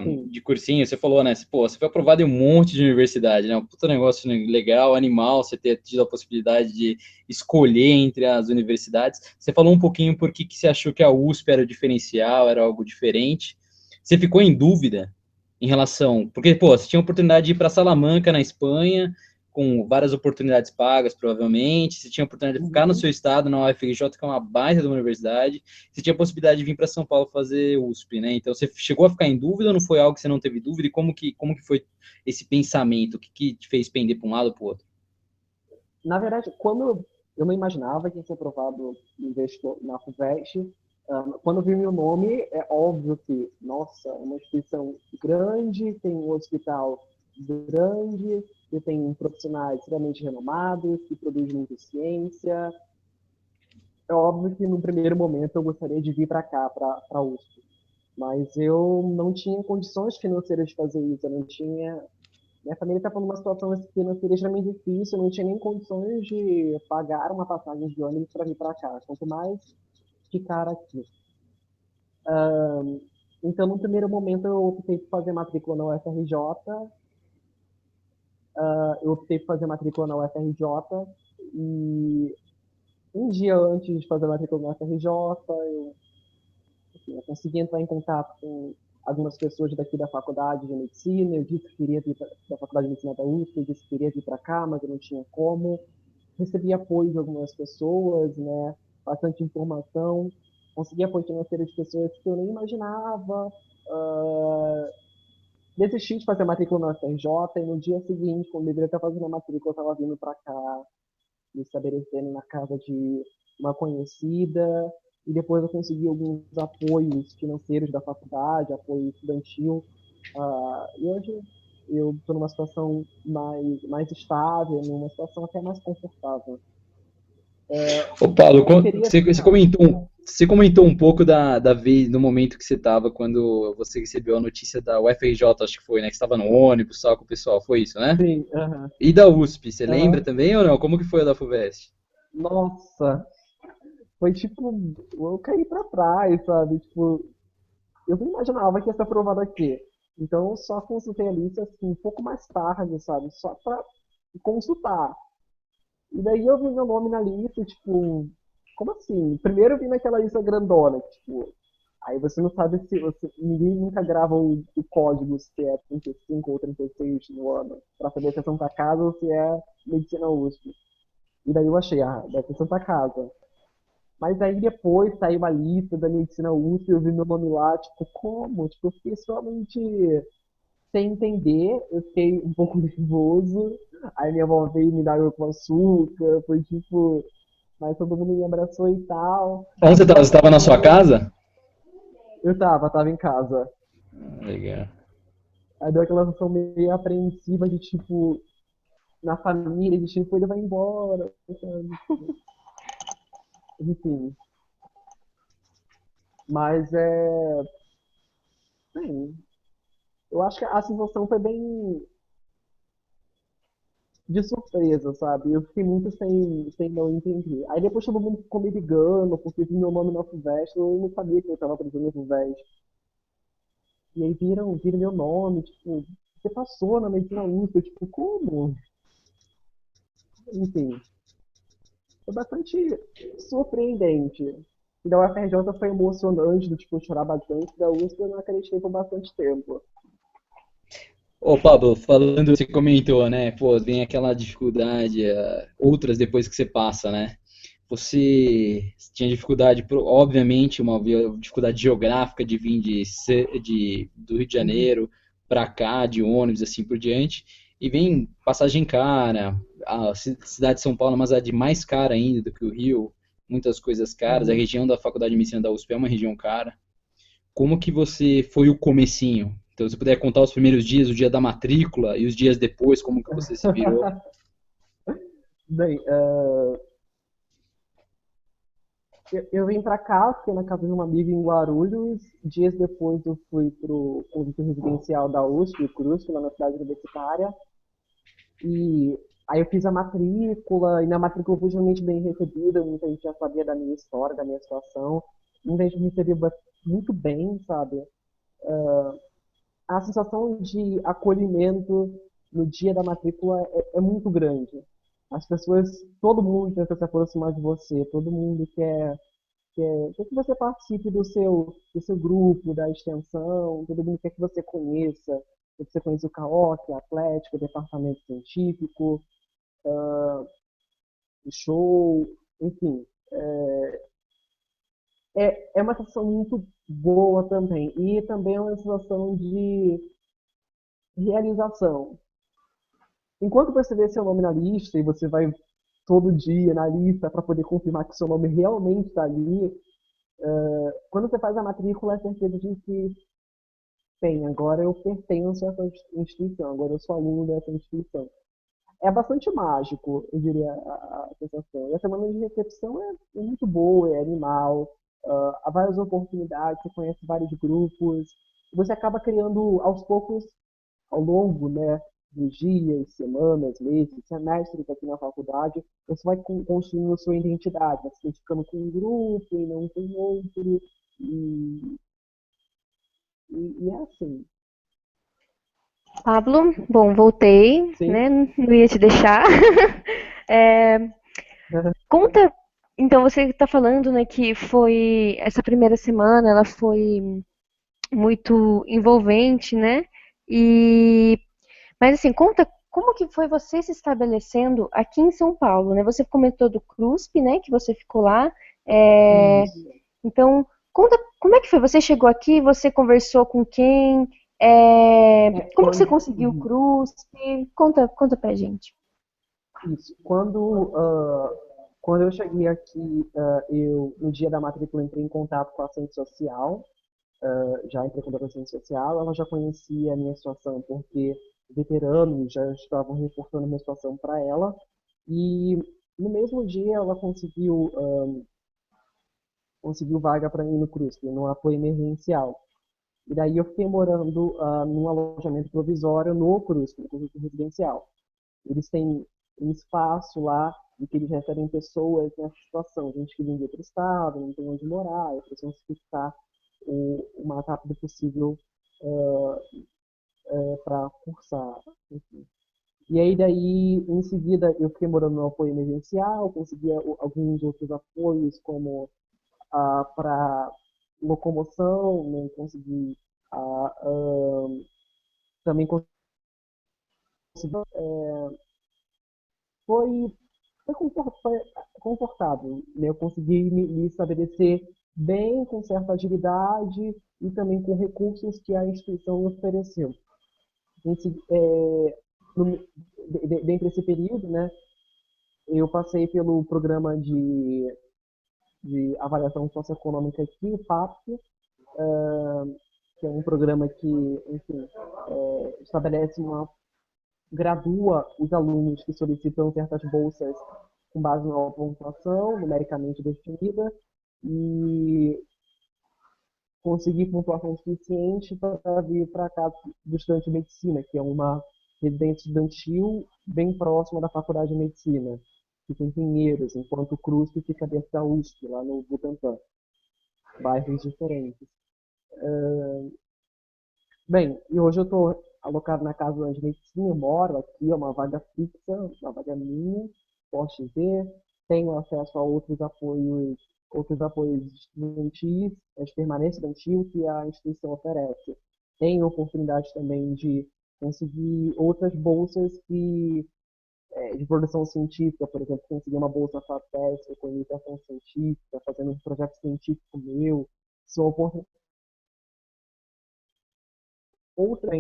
Sim. de cursinho, você falou, né? Pô, você foi aprovado em um monte de universidade, né? Um puta negócio legal, animal, você ter tido a possibilidade de escolher entre as universidades. Você falou um pouquinho por que você achou que a USP era o diferencial, era algo diferente. Você ficou em dúvida em relação. Porque, pô, você tinha a oportunidade de ir para Salamanca, na Espanha, com várias oportunidades pagas, provavelmente. Você tinha a oportunidade de ficar no Uhum. seu estado, na UFRJ, que é uma baita de uma universidade. Você tinha a possibilidade de vir para São Paulo fazer USP, né? Então, você chegou a ficar em dúvida ou não foi algo que você não teve dúvida? E como que foi esse pensamento? O que te fez pender para um lado ou para o outro? Na verdade, quando eu não imaginava que ia ser aprovado na FUVEST, Quando eu vi meu nome, é óbvio que, nossa, é uma instituição grande, tem um hospital grande, que tem profissionais extremamente renomados, que produzem muita ciência. É óbvio que no primeiro momento eu gostaria de vir para cá, para a USP, mas eu não tinha condições financeiras de fazer isso, eu não tinha. Minha família estava numa situação financeira extremamente difícil, eu não tinha nem condições de pagar uma passagem de ônibus para vir para cá, quanto mais ficar aqui. Então, no primeiro momento, eu optei por fazer matrícula na UFRJ. Eu optei por fazer matrícula na UFRJ. E um dia antes de fazer matrícula na UFRJ, eu consegui entrar em contato com algumas pessoas daqui da faculdade de medicina. Eu disse que queria vir da faculdade de medicina da USP, eu disse que queria vir para cá, mas eu não tinha como. Recebi apoio de algumas pessoas, né? Bastante informação. Consegui apoio financeiro de pessoas que eu nem imaginava. Uh, Desisti de fazer a matrícula na UFRJ e no dia seguinte, quando eu deveria estar fazendo a matrícula, eu estava vindo para cá, me estabelecendo na casa de uma conhecida. E depois eu consegui alguns apoios financeiros da faculdade, apoio estudantil. E hoje eu estou numa situação mais estável, numa situação até mais confortável. Ô, Paulo, Eu queria. você comentou um pouco da vez, do momento que você estava quando você recebeu a notícia da UFRJ, acho que foi, né? Que você estava no ônibus, só com o pessoal, foi isso, né? Sim, aham. E da USP, você lembra Aham. também ou não? Como que foi a da FUVEST? Nossa, foi tipo, eu caí pra trás, sabe? Tipo, eu não imaginava que ia ser aprovado aqui. Então, eu só consultei a lista assim, um pouco mais tarde, sabe? Só pra consultar. E daí eu vi meu nome na lista, tipo, como assim? Primeiro eu vi naquela lista grandona, tipo, aí você não sabe se ninguém nunca grava o código se é 35 ou 36 no ano, pra saber se é Santa Casa ou se é Medicina USP. E daí eu achei, deve ser Santa Casa. Mas aí depois saiu uma lista da Medicina USP, eu vi meu nome lá, tipo, como? Tipo, eu fiquei extremamente sem entender, eu fiquei um pouco nervoso. Aí minha avó veio me dar água com açúcar, foi tipo, mas todo mundo me abraçou e tal. Onde você estava? Você Mas estava na sua depois casa? eu tava em casa. Legal. Aí deu aquela sensação meio apreensiva de tipo, na família, de tipo, ele vai embora, sabe? Enfim. Mas bem, eu acho que a sensação foi bem de surpresa, sabe? Eu fiquei muito sem não entender. Aí depois todo mundo ficou me ligando, porque viu meu nome na FUVEST, eu não sabia que eu estava apresentando na FUVEST. E aí viram meu nome, tipo, você passou na medicina USP, eu, tipo, como? Enfim, foi bastante surpreendente. E da UFRJ foi emocionante, do tipo, chorar bastante, da USP eu não acreditei por bastante tempo. Ô, Pablo, falando, você comentou, né? Pô, tem aquela dificuldade, outras depois que você passa, né? Você tinha dificuldade, obviamente, uma dificuldade geográfica de vir do Rio de Uhum. Janeiro para cá, de ônibus, assim por diante, e vem passagem cara, a cidade de São Paulo é uma cidade mais cara ainda do que o Rio, muitas coisas caras, a Uhum. região da Faculdade de Medicina da USP é uma região cara. Como que você foi o comecinho? Então, se você puder contar os primeiros dias, o dia da matrícula e os dias depois, como que você se virou? Bem, eu vim pra cá, fiquei na casa de uma amiga em Guarulhos. Dias depois eu fui pro convite residencial da USP, o CRUSP, lá na cidade universitária. E aí eu fiz a matrícula, e na matrícula eu fui realmente bem recebida, muita gente já sabia da minha história, da minha situação. Muita gente me recebeu muito bem, sabe? A sensação de acolhimento no dia da matrícula é muito grande. As pessoas, todo mundo tenta se aproximar de você, todo mundo quer que você participe do seu grupo, da extensão, todo mundo quer que você conheça, que você conheça o CAOC, a Atlético, o departamento científico, o show, enfim. É uma sensação muito boa também. E também é uma sensação de realização. Enquanto você vê seu nome na lista e você vai todo dia na lista para poder confirmar que seu nome realmente está ali, Quando você faz a matrícula, é certeza de que tem, agora eu pertenço a essa instituição, agora eu sou aluno dessa instituição. É bastante mágico, eu diria, a sensação. E a semana de recepção é muito boa, é animal, há várias oportunidades, você conhece vários grupos, você acaba criando aos poucos, ao longo, né, dos dias, semanas, meses, semestres aqui na faculdade, você vai construindo a sua identidade, vai se identificando com um grupo e não com outro, e, e é assim. Pablo, bom, voltei, Sim. né? Não ia te deixar. É, conta, então você está falando, né, que foi essa primeira semana, ela foi muito envolvente, né? E mas assim, conta como que foi você se estabelecendo aqui em São Paulo, né? Você comentou do CRUSP, né? Que você ficou lá. É, Isso. então, conta como é que foi? Você chegou aqui, você conversou com quem? Como que você conseguiu o CRUSP? Conta pra gente. Isso. Quando eu cheguei aqui, no dia da matrícula, entrei em contato com a assistente social, já entrei em contato com a assistente social, ela já conhecia a minha situação, porque veteranos já estavam reportando a minha situação para ela, e no mesmo dia ela conseguiu vaga para mim no CRUSP, no apoio emergencial. E daí eu fiquei morando num alojamento provisório no CRUSP, no conjunto residencial. Eles têm um espaço lá em que eles recebem pessoas nessa situação, gente que vem de outro estado, não tem onde morar, e precisam se fixar o mais rápido possível para cursar. Enfim. E aí daí, em seguida, eu fiquei morando no apoio emergencial, conseguia alguns outros apoios, como para locomoção, né, consegui também consegui, foi foi confortável, né? Eu consegui me estabelecer bem, com certa agilidade e também com recursos que a instituição ofereceu. Esse, no, Dentro desse período, né, eu passei pelo programa de avaliação socioeconômica aqui, o PAP, que é um programa que, enfim, estabelece gradua os alunos que solicitam certas bolsas com base na pontuação numericamente definida e conseguir pontuação suficiente para vir para cá do estudante de medicina, que é uma residência estudantil bem próxima da faculdade de medicina, fica em Pinheiros, enquanto o CRUSP fica dentro da USP, lá no Butantã, bairros diferentes. Bem, e hoje eu estou alocado na casa de medicina, eu moro aqui, é uma vaga fixa, uma vaga minha, posso dizer, tenho acesso a outros apoios estudantis, de permanência estudantil que a instituição oferece. Tenho oportunidade também de conseguir outras bolsas de produção científica, por exemplo, conseguir uma bolsa FAPESP com iniciação científica, fazendo um projeto científico meu, são oportunidades. Outra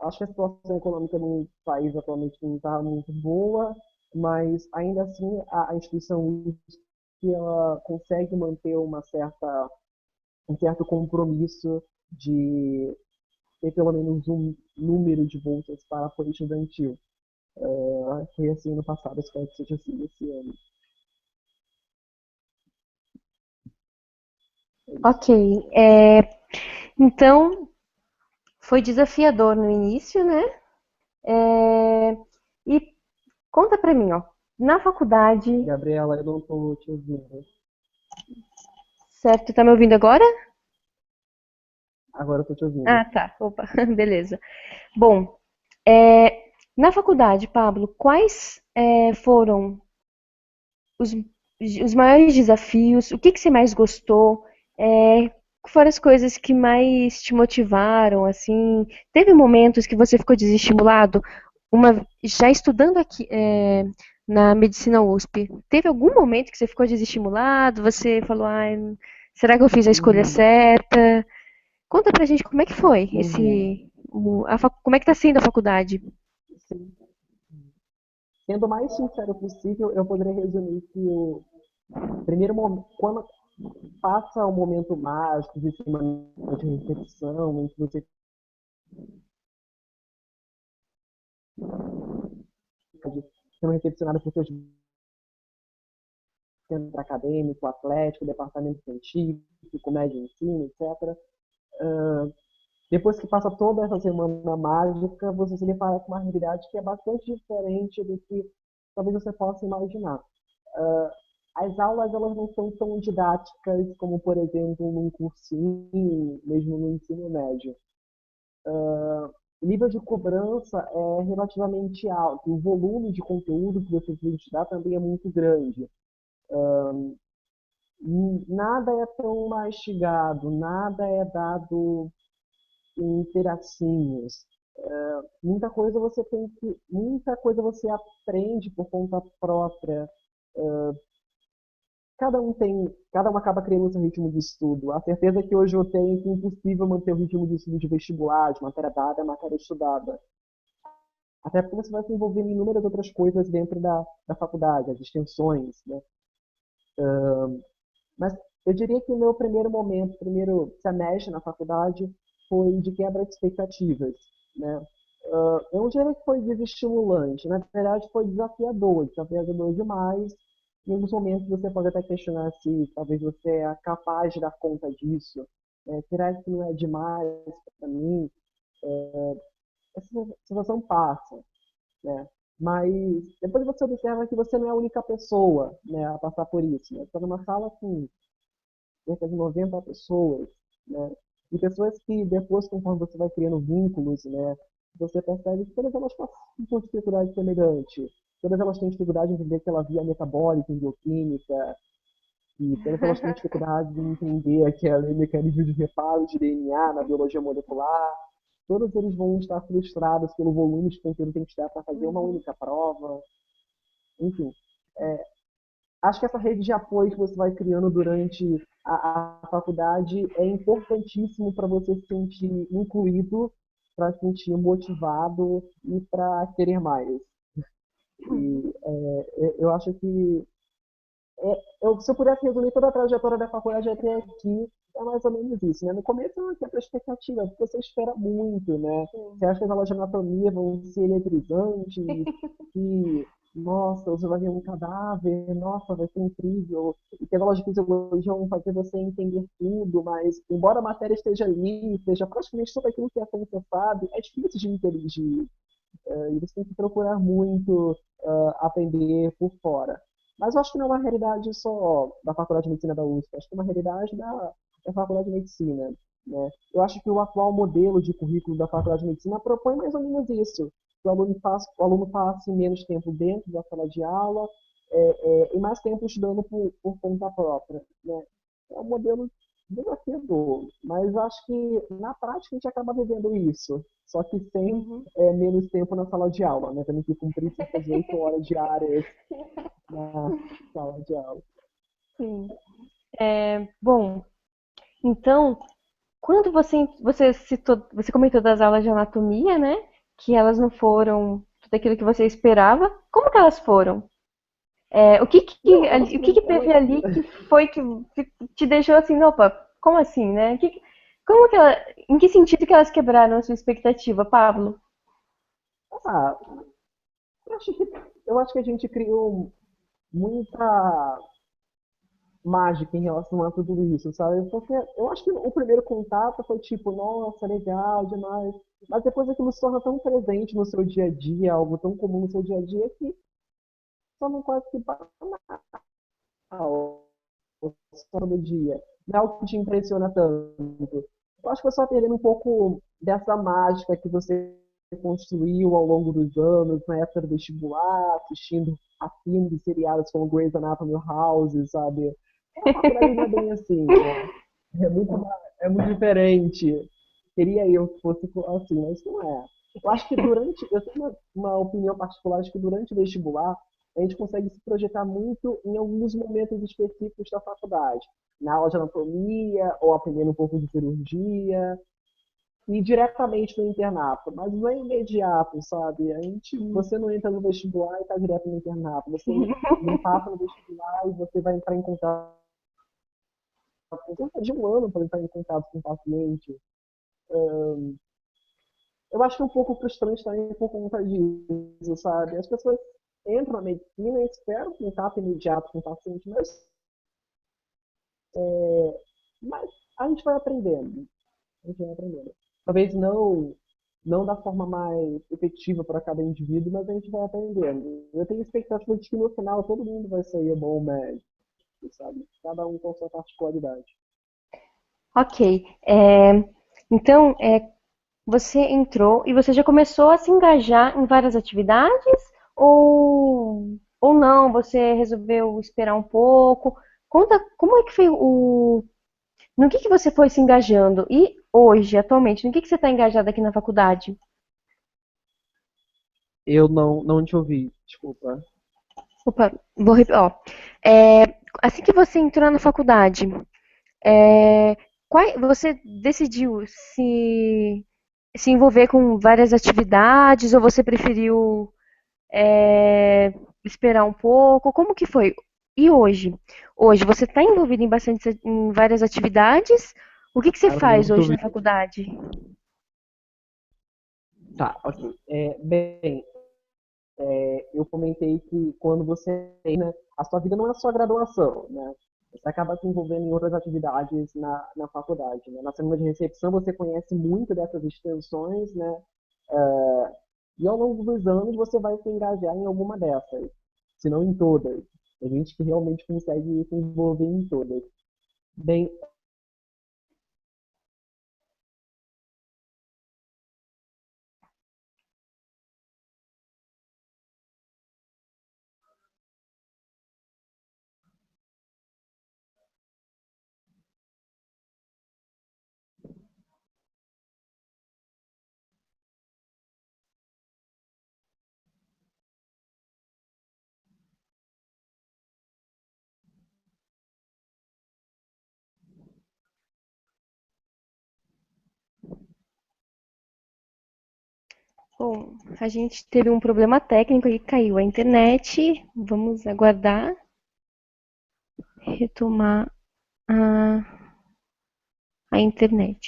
acho que a situação econômica no país atualmente não está muito boa, mas ainda assim a instituição que ela consegue manter um certo compromisso de ter pelo menos um número de bolsas para apoio estudantil. Foi assim no passado, espero que seja assim esse ano. É isso. Ok. Então, foi desafiador no início, né? E conta pra mim, ó. Na faculdade, Gabriela, eu não estou te ouvindo. certo? Tá me ouvindo agora? Agora eu estou te ouvindo. Ah, tá. Opa, beleza. Bom, é, na faculdade, Pablo, quais foram os, os maiores desafios? O que que você mais gostou? Que foram as coisas que mais te motivaram, assim? Teve momentos que você ficou desestimulado? Já estudando aqui na Medicina USP, teve algum momento que você ficou desestimulado? Você falou, ai, será que eu fiz a escolha Uhum, certa? Conta pra gente como é que foi uhum. como é que tá sendo a faculdade? Sim. Sendo o mais sincero possível, eu poderia resumir que o primeiro momento, passa um momento mágico de semana de reflexão, em que você fica sendo recepcionado por seus centro acadêmico, atlético, departamento científico, média de ensino, etc. Depois que passa toda essa semana mágica, você se depara com uma realidade que é bastante diferente do que talvez você possa imaginar. As aulas elas não são tão didáticas como, por exemplo, num cursinho, mesmo no ensino médio. O nível de cobrança é relativamente alto, o volume de conteúdo que você precisa estudar também é muito grande. Nada é tão mastigado, nada é dado em pedacinhos. Muita coisa você aprende por conta própria. Cada um acaba criando o seu ritmo de estudo. A certeza que hoje eu tenho é que é impossível manter o ritmo de estudo de vestibular, de matéria dada, matéria estudada. Até porque você vai se envolvendo em inúmeras outras coisas dentro da faculdade, as extensões, né? Mas eu diria que o meu primeiro momento, primeiro semestre na faculdade, foi de quebra de expectativas, né? Eu não diria que foi desestimulante, na verdade foi desafiador demais. Em alguns momentos você pode até questionar se talvez você é capaz de dar conta disso. Será que não é demais para mim? Essa situação passa, né? Mas depois você observa que você não é a única pessoa, né, a passar por isso. Né? Você está numa sala com cerca de 90 pessoas, né? E pessoas que depois, conforme você vai criando vínculos, né, você percebe que todas elas passam por dificuldade semelhante. Todas elas têm dificuldade em entender aquela via metabólica, bioquímica, e todas elas têm dificuldade em entender aquele mecanismo de reparo de DNA na biologia molecular. Todos eles vão estar frustrados pelo volume de conteúdo que tem que dar para fazer uma única prova. Enfim, acho que essa rede de apoio que você vai criando durante a faculdade é importantíssimo para você se sentir incluído, para se sentir motivado e para querer mais. E eu acho que se eu pudesse resumir toda a trajetória da faculdade até aqui, é mais ou menos isso, né? No começo é uma certa expectativa, porque você espera muito, né? Você acha que as aulas de anatomia vão ser eletrizantes, que, nossa, você vai ver um cadáver, nossa, vai ser incrível, e que as aulas de fisiologia vão fazer você entender tudo, mas, embora a matéria esteja ali, seja praticamente tudo aquilo que a ciência sabe, é difícil de inteligir. E você tem que procurar muito aprender por fora. Mas eu acho que não é uma realidade só da Faculdade de Medicina da USP, acho que é uma realidade da Faculdade de Medicina. Né? Eu acho que o atual modelo de currículo da Faculdade de Medicina propõe mais ou menos isso. Que o aluno passe menos tempo dentro da sala de aula e mais tempo estudando por conta própria. Né? É um modelo desafiador, mas acho que na prática a gente acaba vivendo isso, só que sem menos tempo na sala de aula, né? Tendo que cumprir certas 8 horas diárias na sala de aula. Sim. Bom, então, quando você comentou das aulas de anatomia, né? Que elas não foram tudo aquilo que você esperava. Como que elas foram? Não, O que que teve ali que foi que te deixou assim, opa, como assim, né? Em que sentido que elas quebraram a sua expectativa, Pablo? ah, eu acho que a gente criou muita mágica em relação a tudo isso, sabe? Porque eu acho que o primeiro contato foi tipo, nossa, legal demais. Mas depois aquilo se torna tão presente no seu dia a dia, algo tão comum no seu dia a dia, que torna quase que banal todo dia. Não é algo que te impressiona tanto. Eu acho que eu só perdendo um pouco dessa mágica que você construiu ao longo dos anos, na época do vestibular, assistindo a filmes e seriados como Grey's Anatomy House, sabe? A faculdade não é bem assim, né? É muito diferente. Queria eu que fosse assim, mas não é. Eu tenho uma opinião particular de que durante o vestibular a gente consegue se projetar muito em alguns momentos específicos da faculdade. Na aula de anatomia, ou aprendendo um pouco de cirurgia, e diretamente no internato, mas não é imediato, sabe? Você não entra no vestibular e está direto no internato. Você não passa no vestibular e você vai entrar em contato com cerca de um ano para entrar em contato com o paciente. Eu acho que é um pouco frustrante também por conta disso, sabe? As pessoas entram na medicina e esperam contato imediato com o paciente, mas a gente vai aprendendo. A gente vai aprendendo. Talvez não da forma mais efetiva para cada indivíduo, mas a gente vai aprendendo. Eu tenho expectativa de que no final todo mundo vai sair bom médico, sabe? Cada um com sua particularidade. Ok. Então, você entrou e você já começou a se engajar em várias atividades? Ou não? Você resolveu esperar um pouco? Conta como é que foi o. No que você foi se engajando? E hoje, atualmente, no que você está engajado aqui na faculdade? Eu não te ouvi, desculpa. Opa, vou repetir. Ó, assim que você entrou na faculdade, é, você decidiu se envolver com várias atividades ou você preferiu esperar um pouco? Como que foi? E hoje? Hoje você está envolvido em várias atividades? O que você Caramba, eu faz não te hoje ouvi. na faculdade? Tá, ok. Bem, eu comentei que quando você tem, né, a sua vida não é só graduação, né? Você acaba se envolvendo em outras atividades na faculdade, né? Na semana de recepção você conhece muito dessas extensões, né? E ao longo dos anos você vai se engajar em alguma dessas, se não em todas. Tem gente que realmente consegue se envolver em todas. Bem, Bom, a gente teve um problema técnico e caiu a internet. Vamos aguardar retomar a, a internet.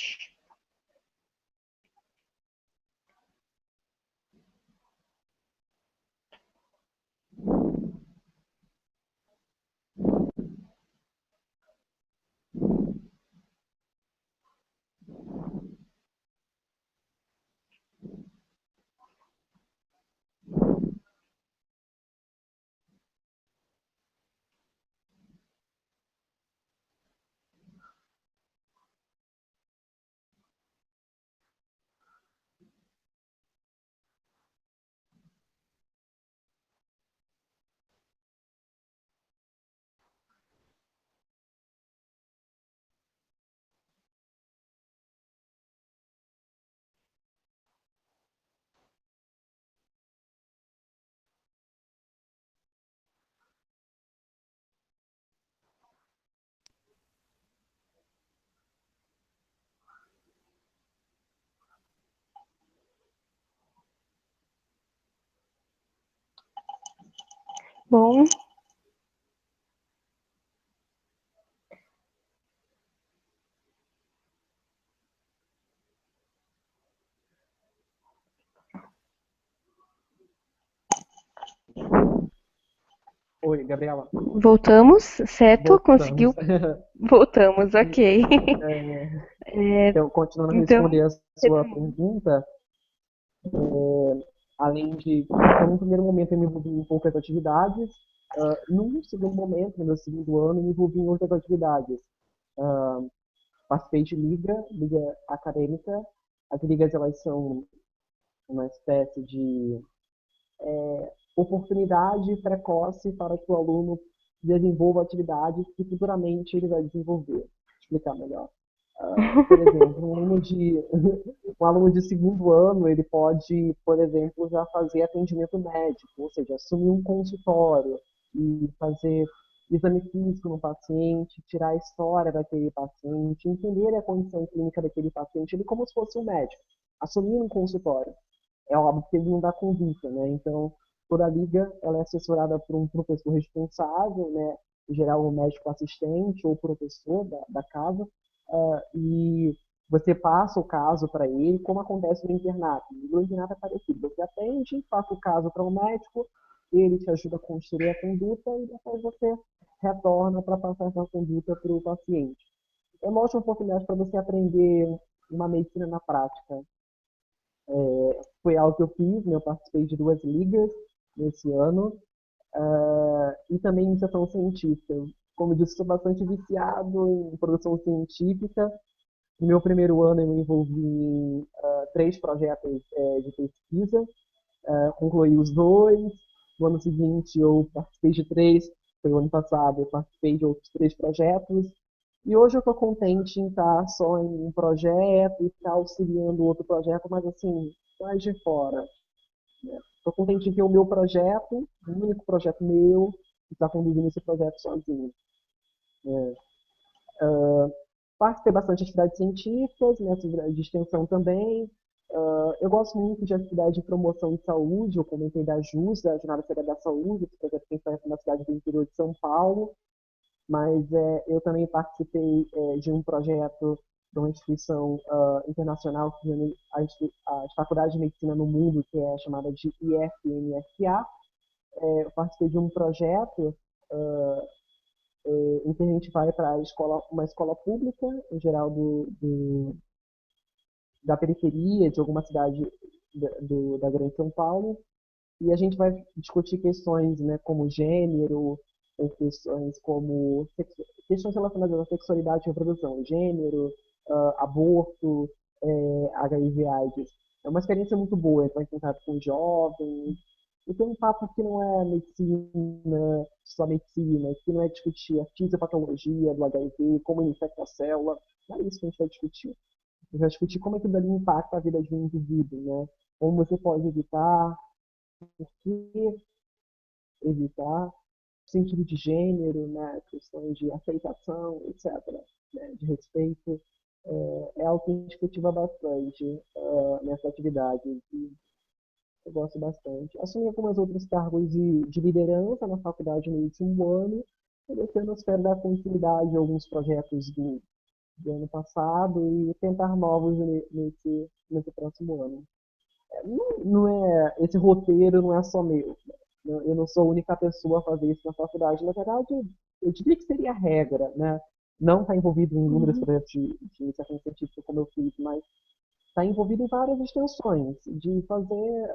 Bom, oi, Gabriela, voltamos, certo? voltamos. Conseguiu? Voltamos, ok. É, É, então, continuando a então, responder a sua pergunta, além de, então, no primeiro momento eu me envolvi em poucas atividades, num segundo momento, no meu segundo ano, eu me envolvi em outras atividades. Ah, Participei de liga acadêmica. As ligas, elas são uma espécie de oportunidade precoce para que o aluno desenvolva atividades que futuramente ele vai desenvolver. Vou explicar melhor. Por exemplo, um aluno de segundo ano, ele pode, por exemplo, já fazer atendimento médico, ou seja, assumir um consultório e fazer exame físico no paciente, tirar a história daquele paciente, entender a condição clínica daquele paciente, ele como se fosse um médico, assumir um consultório. É óbvio que ele não dá conduta, né? Então, toda a liga ela é assessorada por um professor responsável, né? em geral o médico assistente ou professor da casa, e você passa o caso para ele, como acontece no internato. No internato é parecido, você atende, passa o caso para o médico, ele te ajuda a construir a conduta e depois você retorna para passar essa conduta para o paciente. É uma ótima oportunidade para você aprender uma medicina na prática. Foi algo que eu fiz, né? Eu participei de 2 ligas nesse ano, e também iniciação científica. Como eu disse, sou bastante viciado em produção científica. No meu primeiro ano, eu me envolvi em 3 projetos de pesquisa, concluí os 2. No ano seguinte, eu participei de 3. Foi o ano passado, eu participei de outros 3 projetos. E hoje eu estou contente em estar só em um projeto e estar auxiliando outro projeto, mas assim, mais de fora. Estou contente em ter o meu projeto, o único projeto meu, e estar conduzindo esse projeto sozinho. Participei bastante de atividades científicas, né, atividades de extensão também. Eu gosto muito de atividade de promoção de saúde, eu comentei da JUS, a Jornada Federal da Saúde, esse projeto que foi na cidade do interior de São Paulo, mas eu também participei de um projeto de uma instituição internacional que reúne as faculdades de medicina no mundo, que é chamada de IFMSA. Eu participei de um projeto em que a gente vai para uma escola pública, em geral da periferia de alguma cidade da Grande São Paulo, e a gente vai discutir questões, né, como gênero, ou questões relacionadas à sexualidade e reprodução, gênero, aborto, HIV/AIDS. É uma experiência muito boa, entrar em contato com jovens, e tem um papo que não é medicina, só medicina, que não é discutir a fisiopatologia do HIV, como ele infecta a célula, não é isso que a gente vai discutir. A gente vai discutir como aquilo ali impacta a vida de um indivíduo, né? Como você pode evitar, por que evitar, sentido de gênero, né? Questões de aceitação, etc., né? De respeito. É algo que a gente cultiva bastante nessa atividade. E eu gosto bastante. Assumi alguns outros cargos de liderança na faculdade no último ano. E esse ano eu espero dar continuidade a alguns projetos do ano passado e tentar novos nesse próximo ano. Não é, esse roteiro não é só meu. Eu não sou a única pessoa a fazer isso na faculdade. Na verdade, eu diria que seria a regra, né? Não estar envolvido em inúmeros Uhum. projetos de iniciação científica como eu fiz, mas estar envolvido em várias extensões, de fazer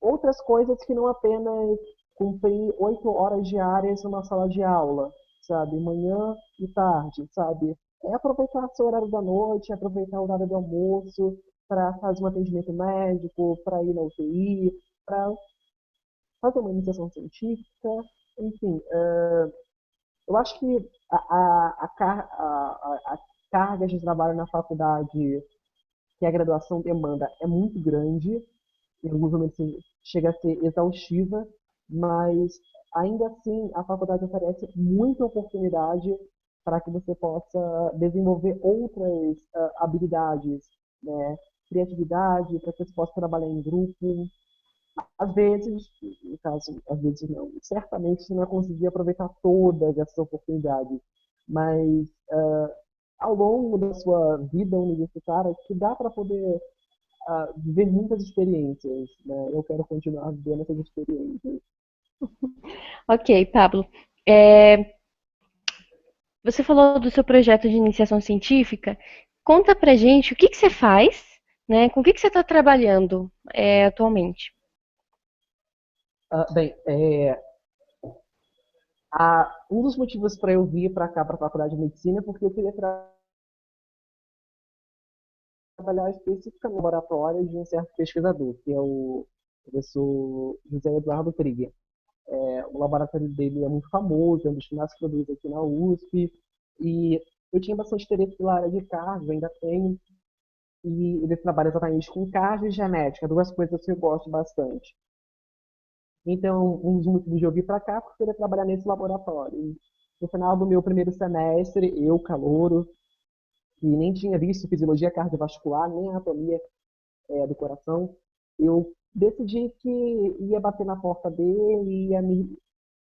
outras coisas que não apenas cumprir 8 horas diárias numa sala de aula, sabe? Manhã e tarde, sabe? É aproveitar seu horário da noite, aproveitar o horário do almoço para fazer um atendimento médico, para ir na UTI, para fazer uma iniciação científica, enfim. Eu acho que a carga de trabalho na faculdade que a graduação demanda é muito grande, em alguns momentos assim, chega a ser exaustiva, mas ainda assim a faculdade oferece muita oportunidade para que você possa desenvolver outras habilidades, né? Criatividade, para que você possa trabalhar em grupo. Às vezes, no caso, às vezes não, certamente você não vai conseguir aproveitar todas essas oportunidades, mas ao longo da sua vida universitária, que dá para poder viver muitas experiências, né? Eu quero continuar vivendo essas experiências. Ok, Pablo. É, você falou do seu projeto de iniciação científica. Conta pra gente o que que você faz, né? Com o que você está trabalhando atualmente? Bem, um dos motivos para eu vir para cá, para a Faculdade de Medicina, é porque eu queria trabalhar especificamente no laboratório de um certo pesquisador, que é o professor José Eduardo Krieger. O laboratório dele é muito famoso, é um dos que mais produz aqui na USP, e eu tinha bastante interesse pela área de cardio, ainda tenho, e ele trabalha exatamente com cardio e genética, duas coisas que eu gosto bastante. Então, um dos motivos de eu vir para cá foi querer trabalhar nesse laboratório. E no final do meu primeiro semestre, eu, calouro, que nem tinha visto fisiologia cardiovascular, nem anatomia do coração, eu decidi que ia bater na porta dele, ia me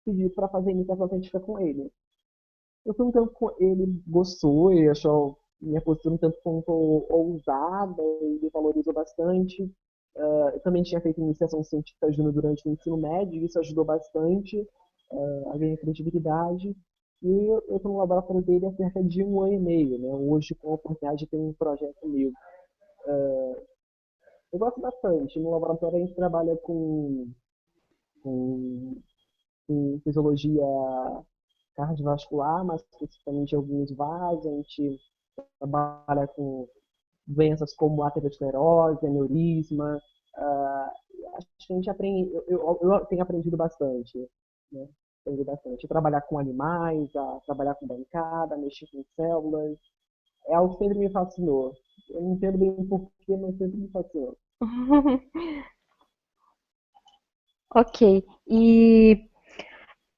pedi para fazer iniciação científica com ele. Eu fui um tanto com ele, gostou, ele achou minha postura um tanto quanto ousada, ele valorizou bastante. Eu também tinha feito iniciação científica júnior durante o ensino médio, e isso ajudou bastante a ganhar credibilidade. E eu estou no laboratório dele há cerca de um ano e meio, né? Hoje, com a oportunidade de ter um projeto meu. Eu gosto bastante. No laboratório a gente trabalha com, com fisiologia cardiovascular, mas especificamente alguns vasos. A gente trabalha com doenças como aterosclerose, aneurisma. Uh, Acho que a gente aprende, eu tenho aprendido bastante, né? Aprendi bastante. Trabalhar com animais, a trabalhar com bancada, mexer com células, é algo que sempre me fascinou. Eu não entendo bem porquê, mas sempre me fascinou. Ok. E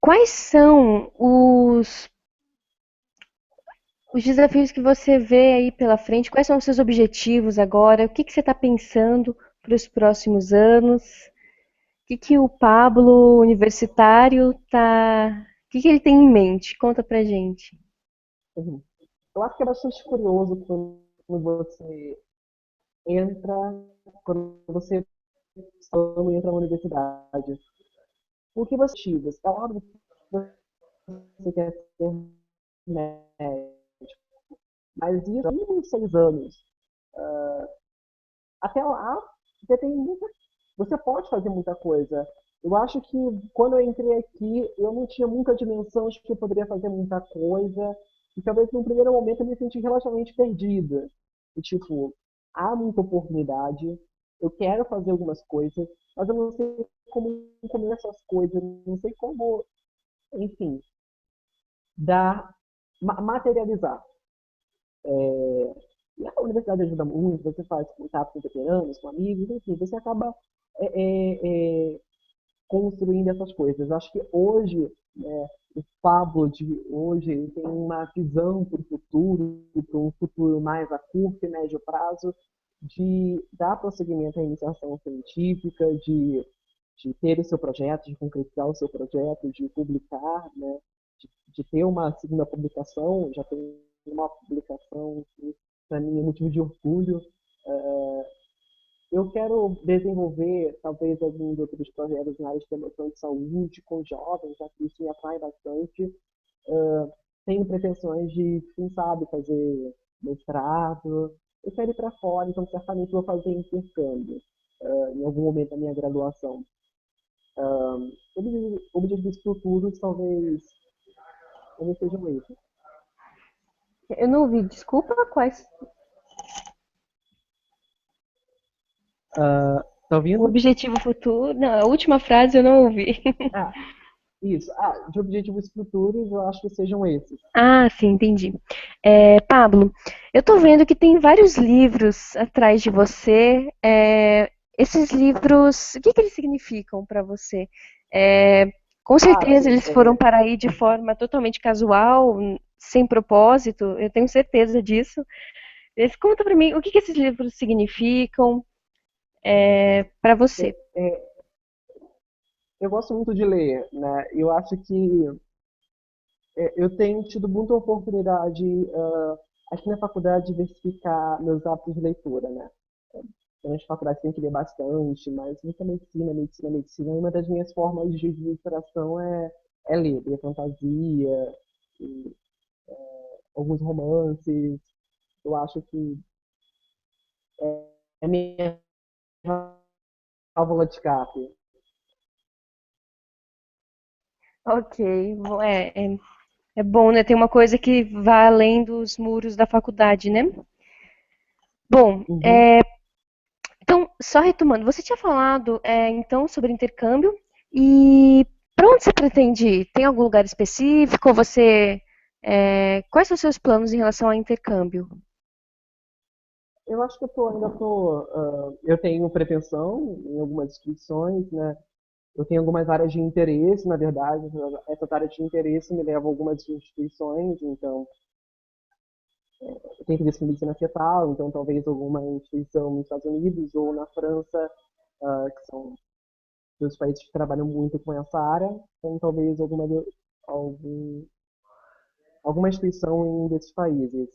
quais são os desafios que você vê aí pela frente? Quais são os seus objetivos agora? O que que você está pensando para os próximos anos? O que que o Pablo universitário tá. O que que ele tem em mente? Conta pra gente. Uhum. Eu acho que é bastante curioso você entra, quando você entra na universidade. O que você ativa? É óbvio que você quer ser médico, mas isso em 6 anos. Até lá, você tem muita, você pode fazer muita coisa. Eu acho que quando eu entrei aqui, eu não tinha muita dimensão de que eu poderia fazer muita coisa. E talvez no primeiro momento eu me senti relativamente perdida. E tipo, há muita oportunidade, eu quero fazer algumas coisas, mas eu não sei como começar as coisas, não sei como, enfim, dar, materializar. E a universidade ajuda muito, você faz contato com veteranos, com amigos, enfim, você acaba é, é, é, construindo essas coisas. Acho que hoje, né, o Pablo de hoje ele tem uma visão para um futuro mais a curto e médio prazo, de dar prosseguimento à iniciação científica, de ter o seu projeto, de concretizar o seu projeto, de publicar, né, de ter uma segunda publicação. Já tem uma publicação que, para mim, é motivo de orgulho. Eu quero desenvolver, talvez, alguns outros projetos na área de promoção de saúde com jovens, já que isso me atrai bastante. Tenho pretensões de, quem sabe, fazer mestrado. Eu quero ir para fora, então certamente vou fazer intercâmbio em algum momento da minha graduação. Objetivos futuros talvez sejam esses. Eu não ouvi, desculpa, quais? Tá O ouvindo? objetivo futuro. Não, a última frase eu não ouvi. Ah, isso. De objetivos futuros, eu acho que sejam esses. Ah, sim, entendi. Pablo, eu tô vendo que tem vários livros atrás de você. Esses livros, o que que eles significam para você? É, com certeza Sim. eles foram para aí de forma totalmente casual, sem propósito, eu tenho certeza disso. Mas conta para mim, o que que esses livros significam para você? Eu gosto muito de ler, né? Eu acho que eu tenho tido muita oportunidade aqui na faculdade de diversificar meus hábitos de leitura, né? Durante a faculdade tem que ler bastante, mas muita medicina. E uma das minhas formas de distração é ler fantasia, e alguns romances. Eu acho que é minha válvula de escape. Ok, é bom, né? Tem uma coisa que vai além dos muros da faculdade, né? Bom, Uhum. então, só retomando, você tinha falado então sobre intercâmbio e para onde você pretende ir? Tem algum lugar específico? Ou quais são os seus planos em relação ao intercâmbio? Eu acho que eu tenho pretensão em algumas inscrições, né? Eu tenho algumas áreas de interesse, na verdade. Essas áreas de interesse me levam a algumas instituições, então eu tenho interesse em medicina fetal, então talvez alguma instituição nos Estados Unidos ou na França, que são dos países que trabalham muito com essa área, então talvez algum, alguma instituição em um desses países.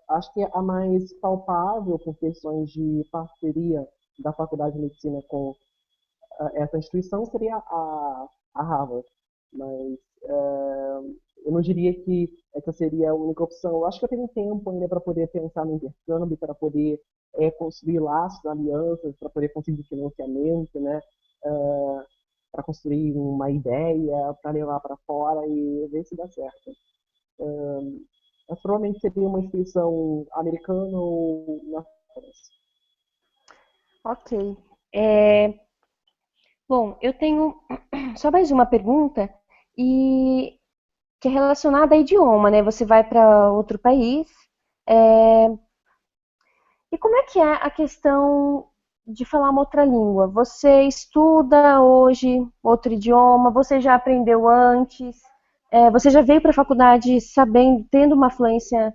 Acho que a mais palpável por questões de parceria da Faculdade de Medicina com essa instituição seria a Harvard, mas eu não diria que essa seria a única opção. Eu acho que eu tenho tempo ainda para poder pensar no intercâmbio, para poder construir laços, alianças, para poder conseguir financiamento, né? Para construir uma ideia, para levar para fora e ver se dá certo. Mas provavelmente seria uma instituição americana ou na França. Ok. Bom, eu tenho só mais uma pergunta e que é relacionada a idioma, né? Você vai para outro país. é, E como é que é a questão de falar uma outra língua? Você estuda hoje outro idioma? Você já aprendeu antes? Você já veio para a faculdade sabendo, tendo fluência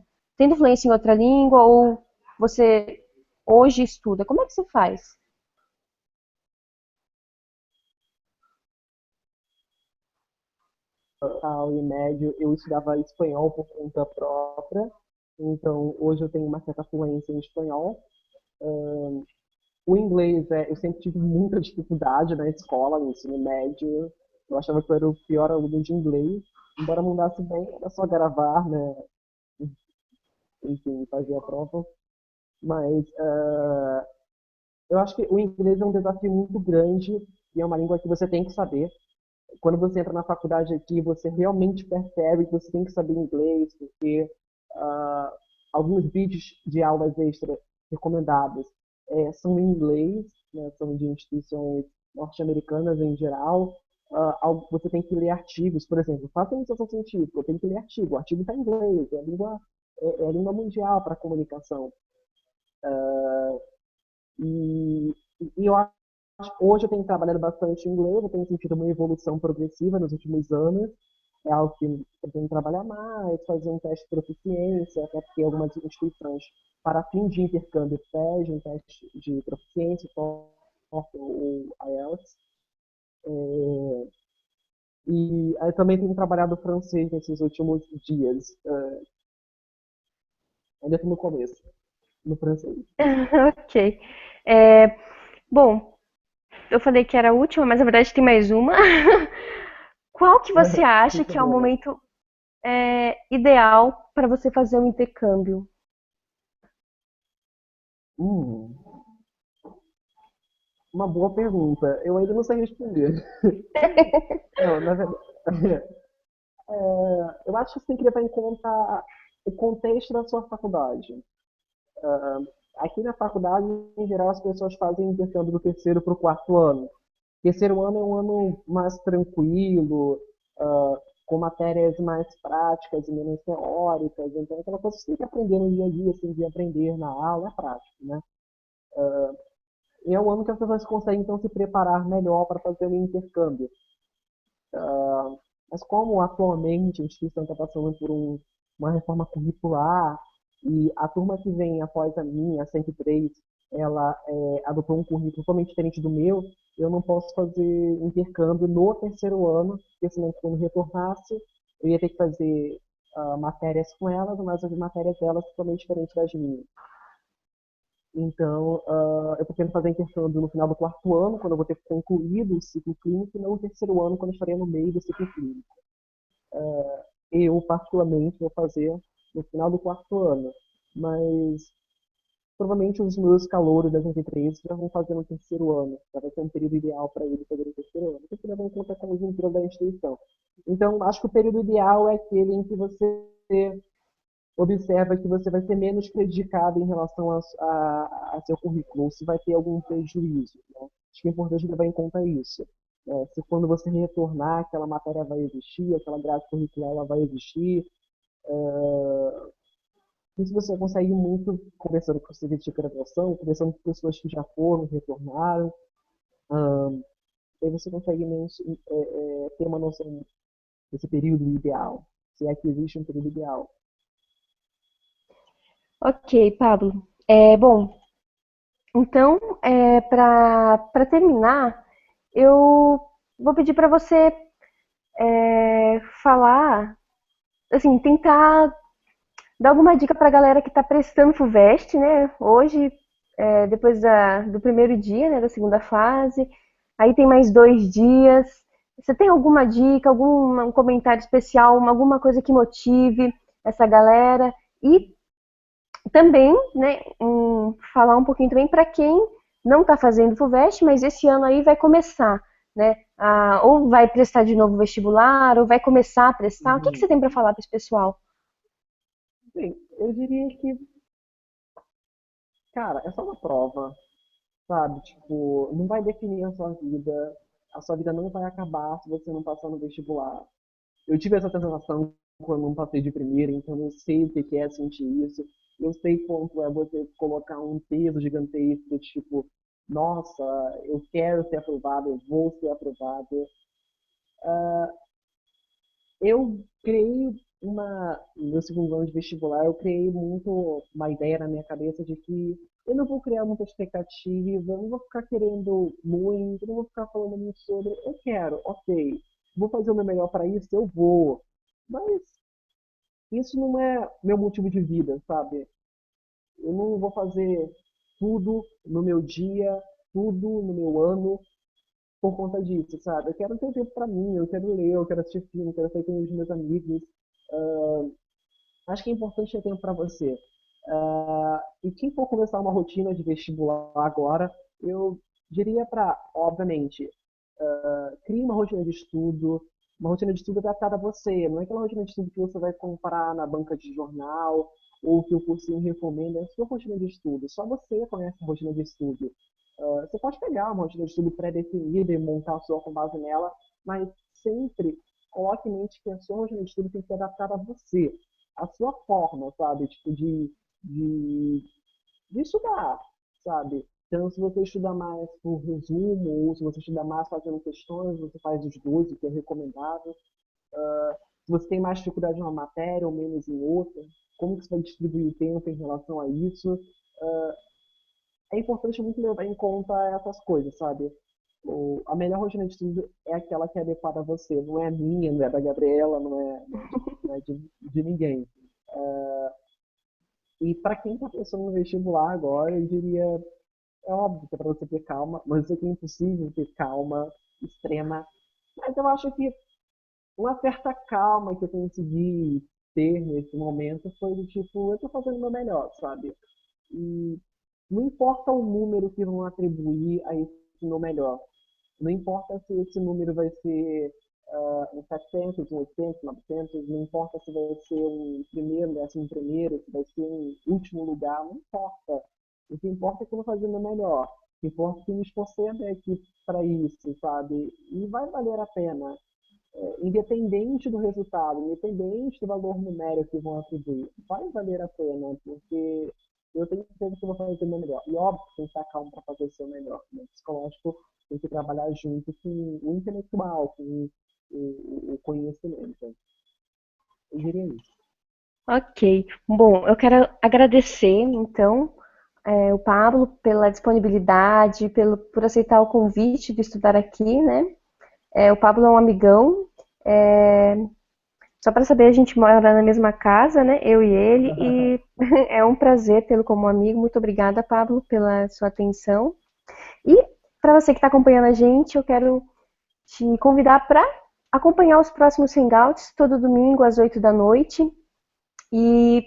em outra língua? Ou você hoje estuda? Como é que você faz? Ao e médio, eu estudava espanhol por conta própria, então hoje eu tenho uma certa fluência em espanhol. O inglês, eu sempre tive muita dificuldade na escola, no ensino médio. Eu achava que eu era o pior aluno de inglês. Embora mandasse bem, era só gravar, né? Enfim, fazer a prova. Mas eu acho que o inglês é um desafio muito grande e é uma língua que você tem que saber. Quando você entra na faculdade aqui, você realmente percebe que você tem que saber inglês, porque ah, alguns vídeos de aulas extra recomendados são em inglês, né, são de instituições norte-americanas em geral. Você tem que ler artigos, por exemplo, faça iniciação científica, eu tenho que ler artigo, o artigo está em inglês, é a língua mundial para a comunicação. E, e eu acho que hoje eu tenho trabalhado bastante em inglês, eu tenho sentido uma evolução progressiva nos últimos anos. É algo que eu tenho que trabalhar mais, fazer um teste de proficiência, até porque algumas instituições, para fim de intercâmbio, pedem um teste de proficiência, TOEFL ou IELTS. E eu também tenho trabalhado francês nesses últimos dias. Ainda estou no começo, no francês. Ok. É, Bom, eu falei que era a última, mas na verdade tem mais uma. Qual que você Sem acha que é o problema. momento ideal para você fazer um intercâmbio? Hum, uma boa pergunta. Eu ainda não sei responder. Não, na verdade, eu acho que você tem que levar em conta o contexto da sua faculdade. Aqui na faculdade, em geral, as pessoas fazem intercâmbio do terceiro para o quarto ano. Terceiro ano é um ano mais tranquilo, com matérias mais práticas e menos teóricas. Então, aquela coisa que você tem que aprender no dia a dia, assim, de aprender na aula, é prático, né? E é um ano que as pessoas conseguem, então, se preparar melhor para fazer o intercâmbio. Mas como atualmente a instituição está passando por uma reforma curricular e a turma que vem após a minha, a 103, ela adotou um currículo totalmente diferente do meu, eu não posso fazer intercâmbio no terceiro ano, porque senão quando retornasse, eu ia ter que fazer matérias com elas, mas as matérias delas totalmente diferentes das minhas. Então, eu pretendo fazer intercâmbio no final do quarto ano, quando eu vou ter concluído o ciclo clínico, e não no terceiro ano, quando eu estaria no meio do ciclo clínico. Eu, particularmente, vou fazer no final do quarto ano. Mas provavelmente os meus calouros das 93 já vão fazer no terceiro ano. Já vai ser um período ideal para eles fazer no terceiro ano. Porque levar em conta a conjuntura da instituição. Então, acho que o período ideal é aquele em que você observa que você vai ser menos prejudicado em relação a seu currículo, ou se vai ter algum prejuízo. Né? Acho que é importante levar em conta isso. Se quando você retornar, aquela matéria vai existir, aquela grade curricular ela vai existir. Isso você consegue muito conversando com o serviço de graduação, conversando com pessoas que já foram, retornaram. Aí você consegue ter uma noção desse período ideal, se é que existe um período ideal. Ok, Pablo. Bom, então, para terminar, eu vou pedir para você falar, assim, tentar dar alguma dica para a galera que está prestando FUVEST, né? Hoje, depois do primeiro dia, né, da segunda fase, aí tem mais 2 dias. Você tem alguma dica, algum um comentário especial, alguma coisa que motive essa galera? E também, né, falar um pouquinho também para quem não está fazendo FUVEST, mas esse ano aí vai começar, né? Ou vai prestar de novo vestibular, ou vai começar a prestar. O que você Uhum. tem para falar para esse pessoal? Bem, eu diria que, cara, é só uma prova, sabe? Tipo, não vai definir a sua vida não vai acabar se você não passar no vestibular. Eu tive essa sensação quando não passei de primeira, então eu sei o que é sentir isso. Eu sei quanto é você colocar um peso gigantesco, tipo, nossa, eu quero ser aprovado, eu vou ser aprovado. Eu criei no meu segundo ano de vestibular, eu criei muito uma ideia na minha cabeça de que eu não vou criar muita expectativa, eu não vou ficar querendo muito, eu não vou ficar falando muito sobre, eu quero, ok, vou fazer o meu melhor para isso, eu vou. Mas isso não é meu motivo de vida, sabe? Eu não vou fazer tudo no meu dia, tudo no meu ano por conta disso, sabe? Eu quero ter tempo para mim, eu quero ler, eu quero assistir filme, eu quero sair com os meus amigos. Acho que é importante ter tempo para você. E quem for começar uma rotina de vestibular agora, eu diria para, obviamente, crie uma rotina de estudo adaptada a você. Não é aquela rotina de estudo que você vai comprar na banca de jornal ou que o cursinho recomenda. É a sua rotina de estudo. Só você conhece a rotina de estudo. Você pode pegar uma rotina de estudo pré-definida e montar a sua com base nela, mas sempre coloque em mente que a sua rotina de estudo tem que ser adaptada a você, a sua forma, sabe? Tipo, de, de estudar, sabe? Então, se você estuda mais por resumo, ou se você estuda mais fazendo questões, você faz os dois, o que é recomendável. Se você tem mais dificuldade em uma matéria ou menos em outra, como que você vai distribuir o tempo em relação a isso? É importante muito levar em conta essas coisas, sabe? A melhor rotina de estudo é aquela que é adequada a você, não é a minha, não é da Gabriela, não é de ninguém. E para quem está pensando no vestibular agora, eu diria, é óbvio que é para você ter calma, mas eu sei que é impossível ter calma extrema. Mas eu acho que uma certa calma que eu consegui ter nesse momento foi do tipo, eu estou fazendo o meu melhor, sabe? E não importa o número que vão atribuir a esse meu melhor. Não importa se esse número vai ser um 700, um 800, 900, não importa se vai ser um primeiro, 11º, se vai ser um último lugar, não importa. O que importa é que eu vou fazer o meu melhor. O que importa é que eu me esforcei até aqui para isso, sabe? E vai valer a pena. Independente do resultado, independente do valor numérico que vão atribuir, vai valer a pena, porque eu tenho certeza que eu vou fazer o meu melhor. E óbvio que tem que estar calmo para fazer o seu melhor. Né? O psicológico tem que trabalhar junto com o intelectual, com o conhecimento. Eu diria isso. Ok. Bom, eu quero agradecer, então, o Pablo pela disponibilidade, por aceitar o convite de estudar aqui, né? O Pablo é um amigão. é, Só para saber, a gente mora na mesma casa, né? Eu e ele, e é um prazer tê-lo como amigo. Muito obrigada, Pablo, pela sua atenção. E para você que está acompanhando a gente, eu quero te convidar para acompanhar os próximos Hangouts, todo domingo às 8 da noite. E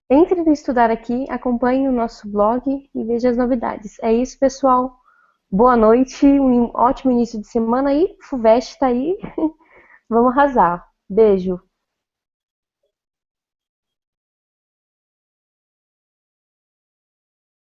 entre no Estudar Aqui, acompanhe o nosso blog e veja as novidades. É isso, pessoal. Boa noite, um ótimo início de semana e FUVEST está aí. Vamos arrasar. Beijo.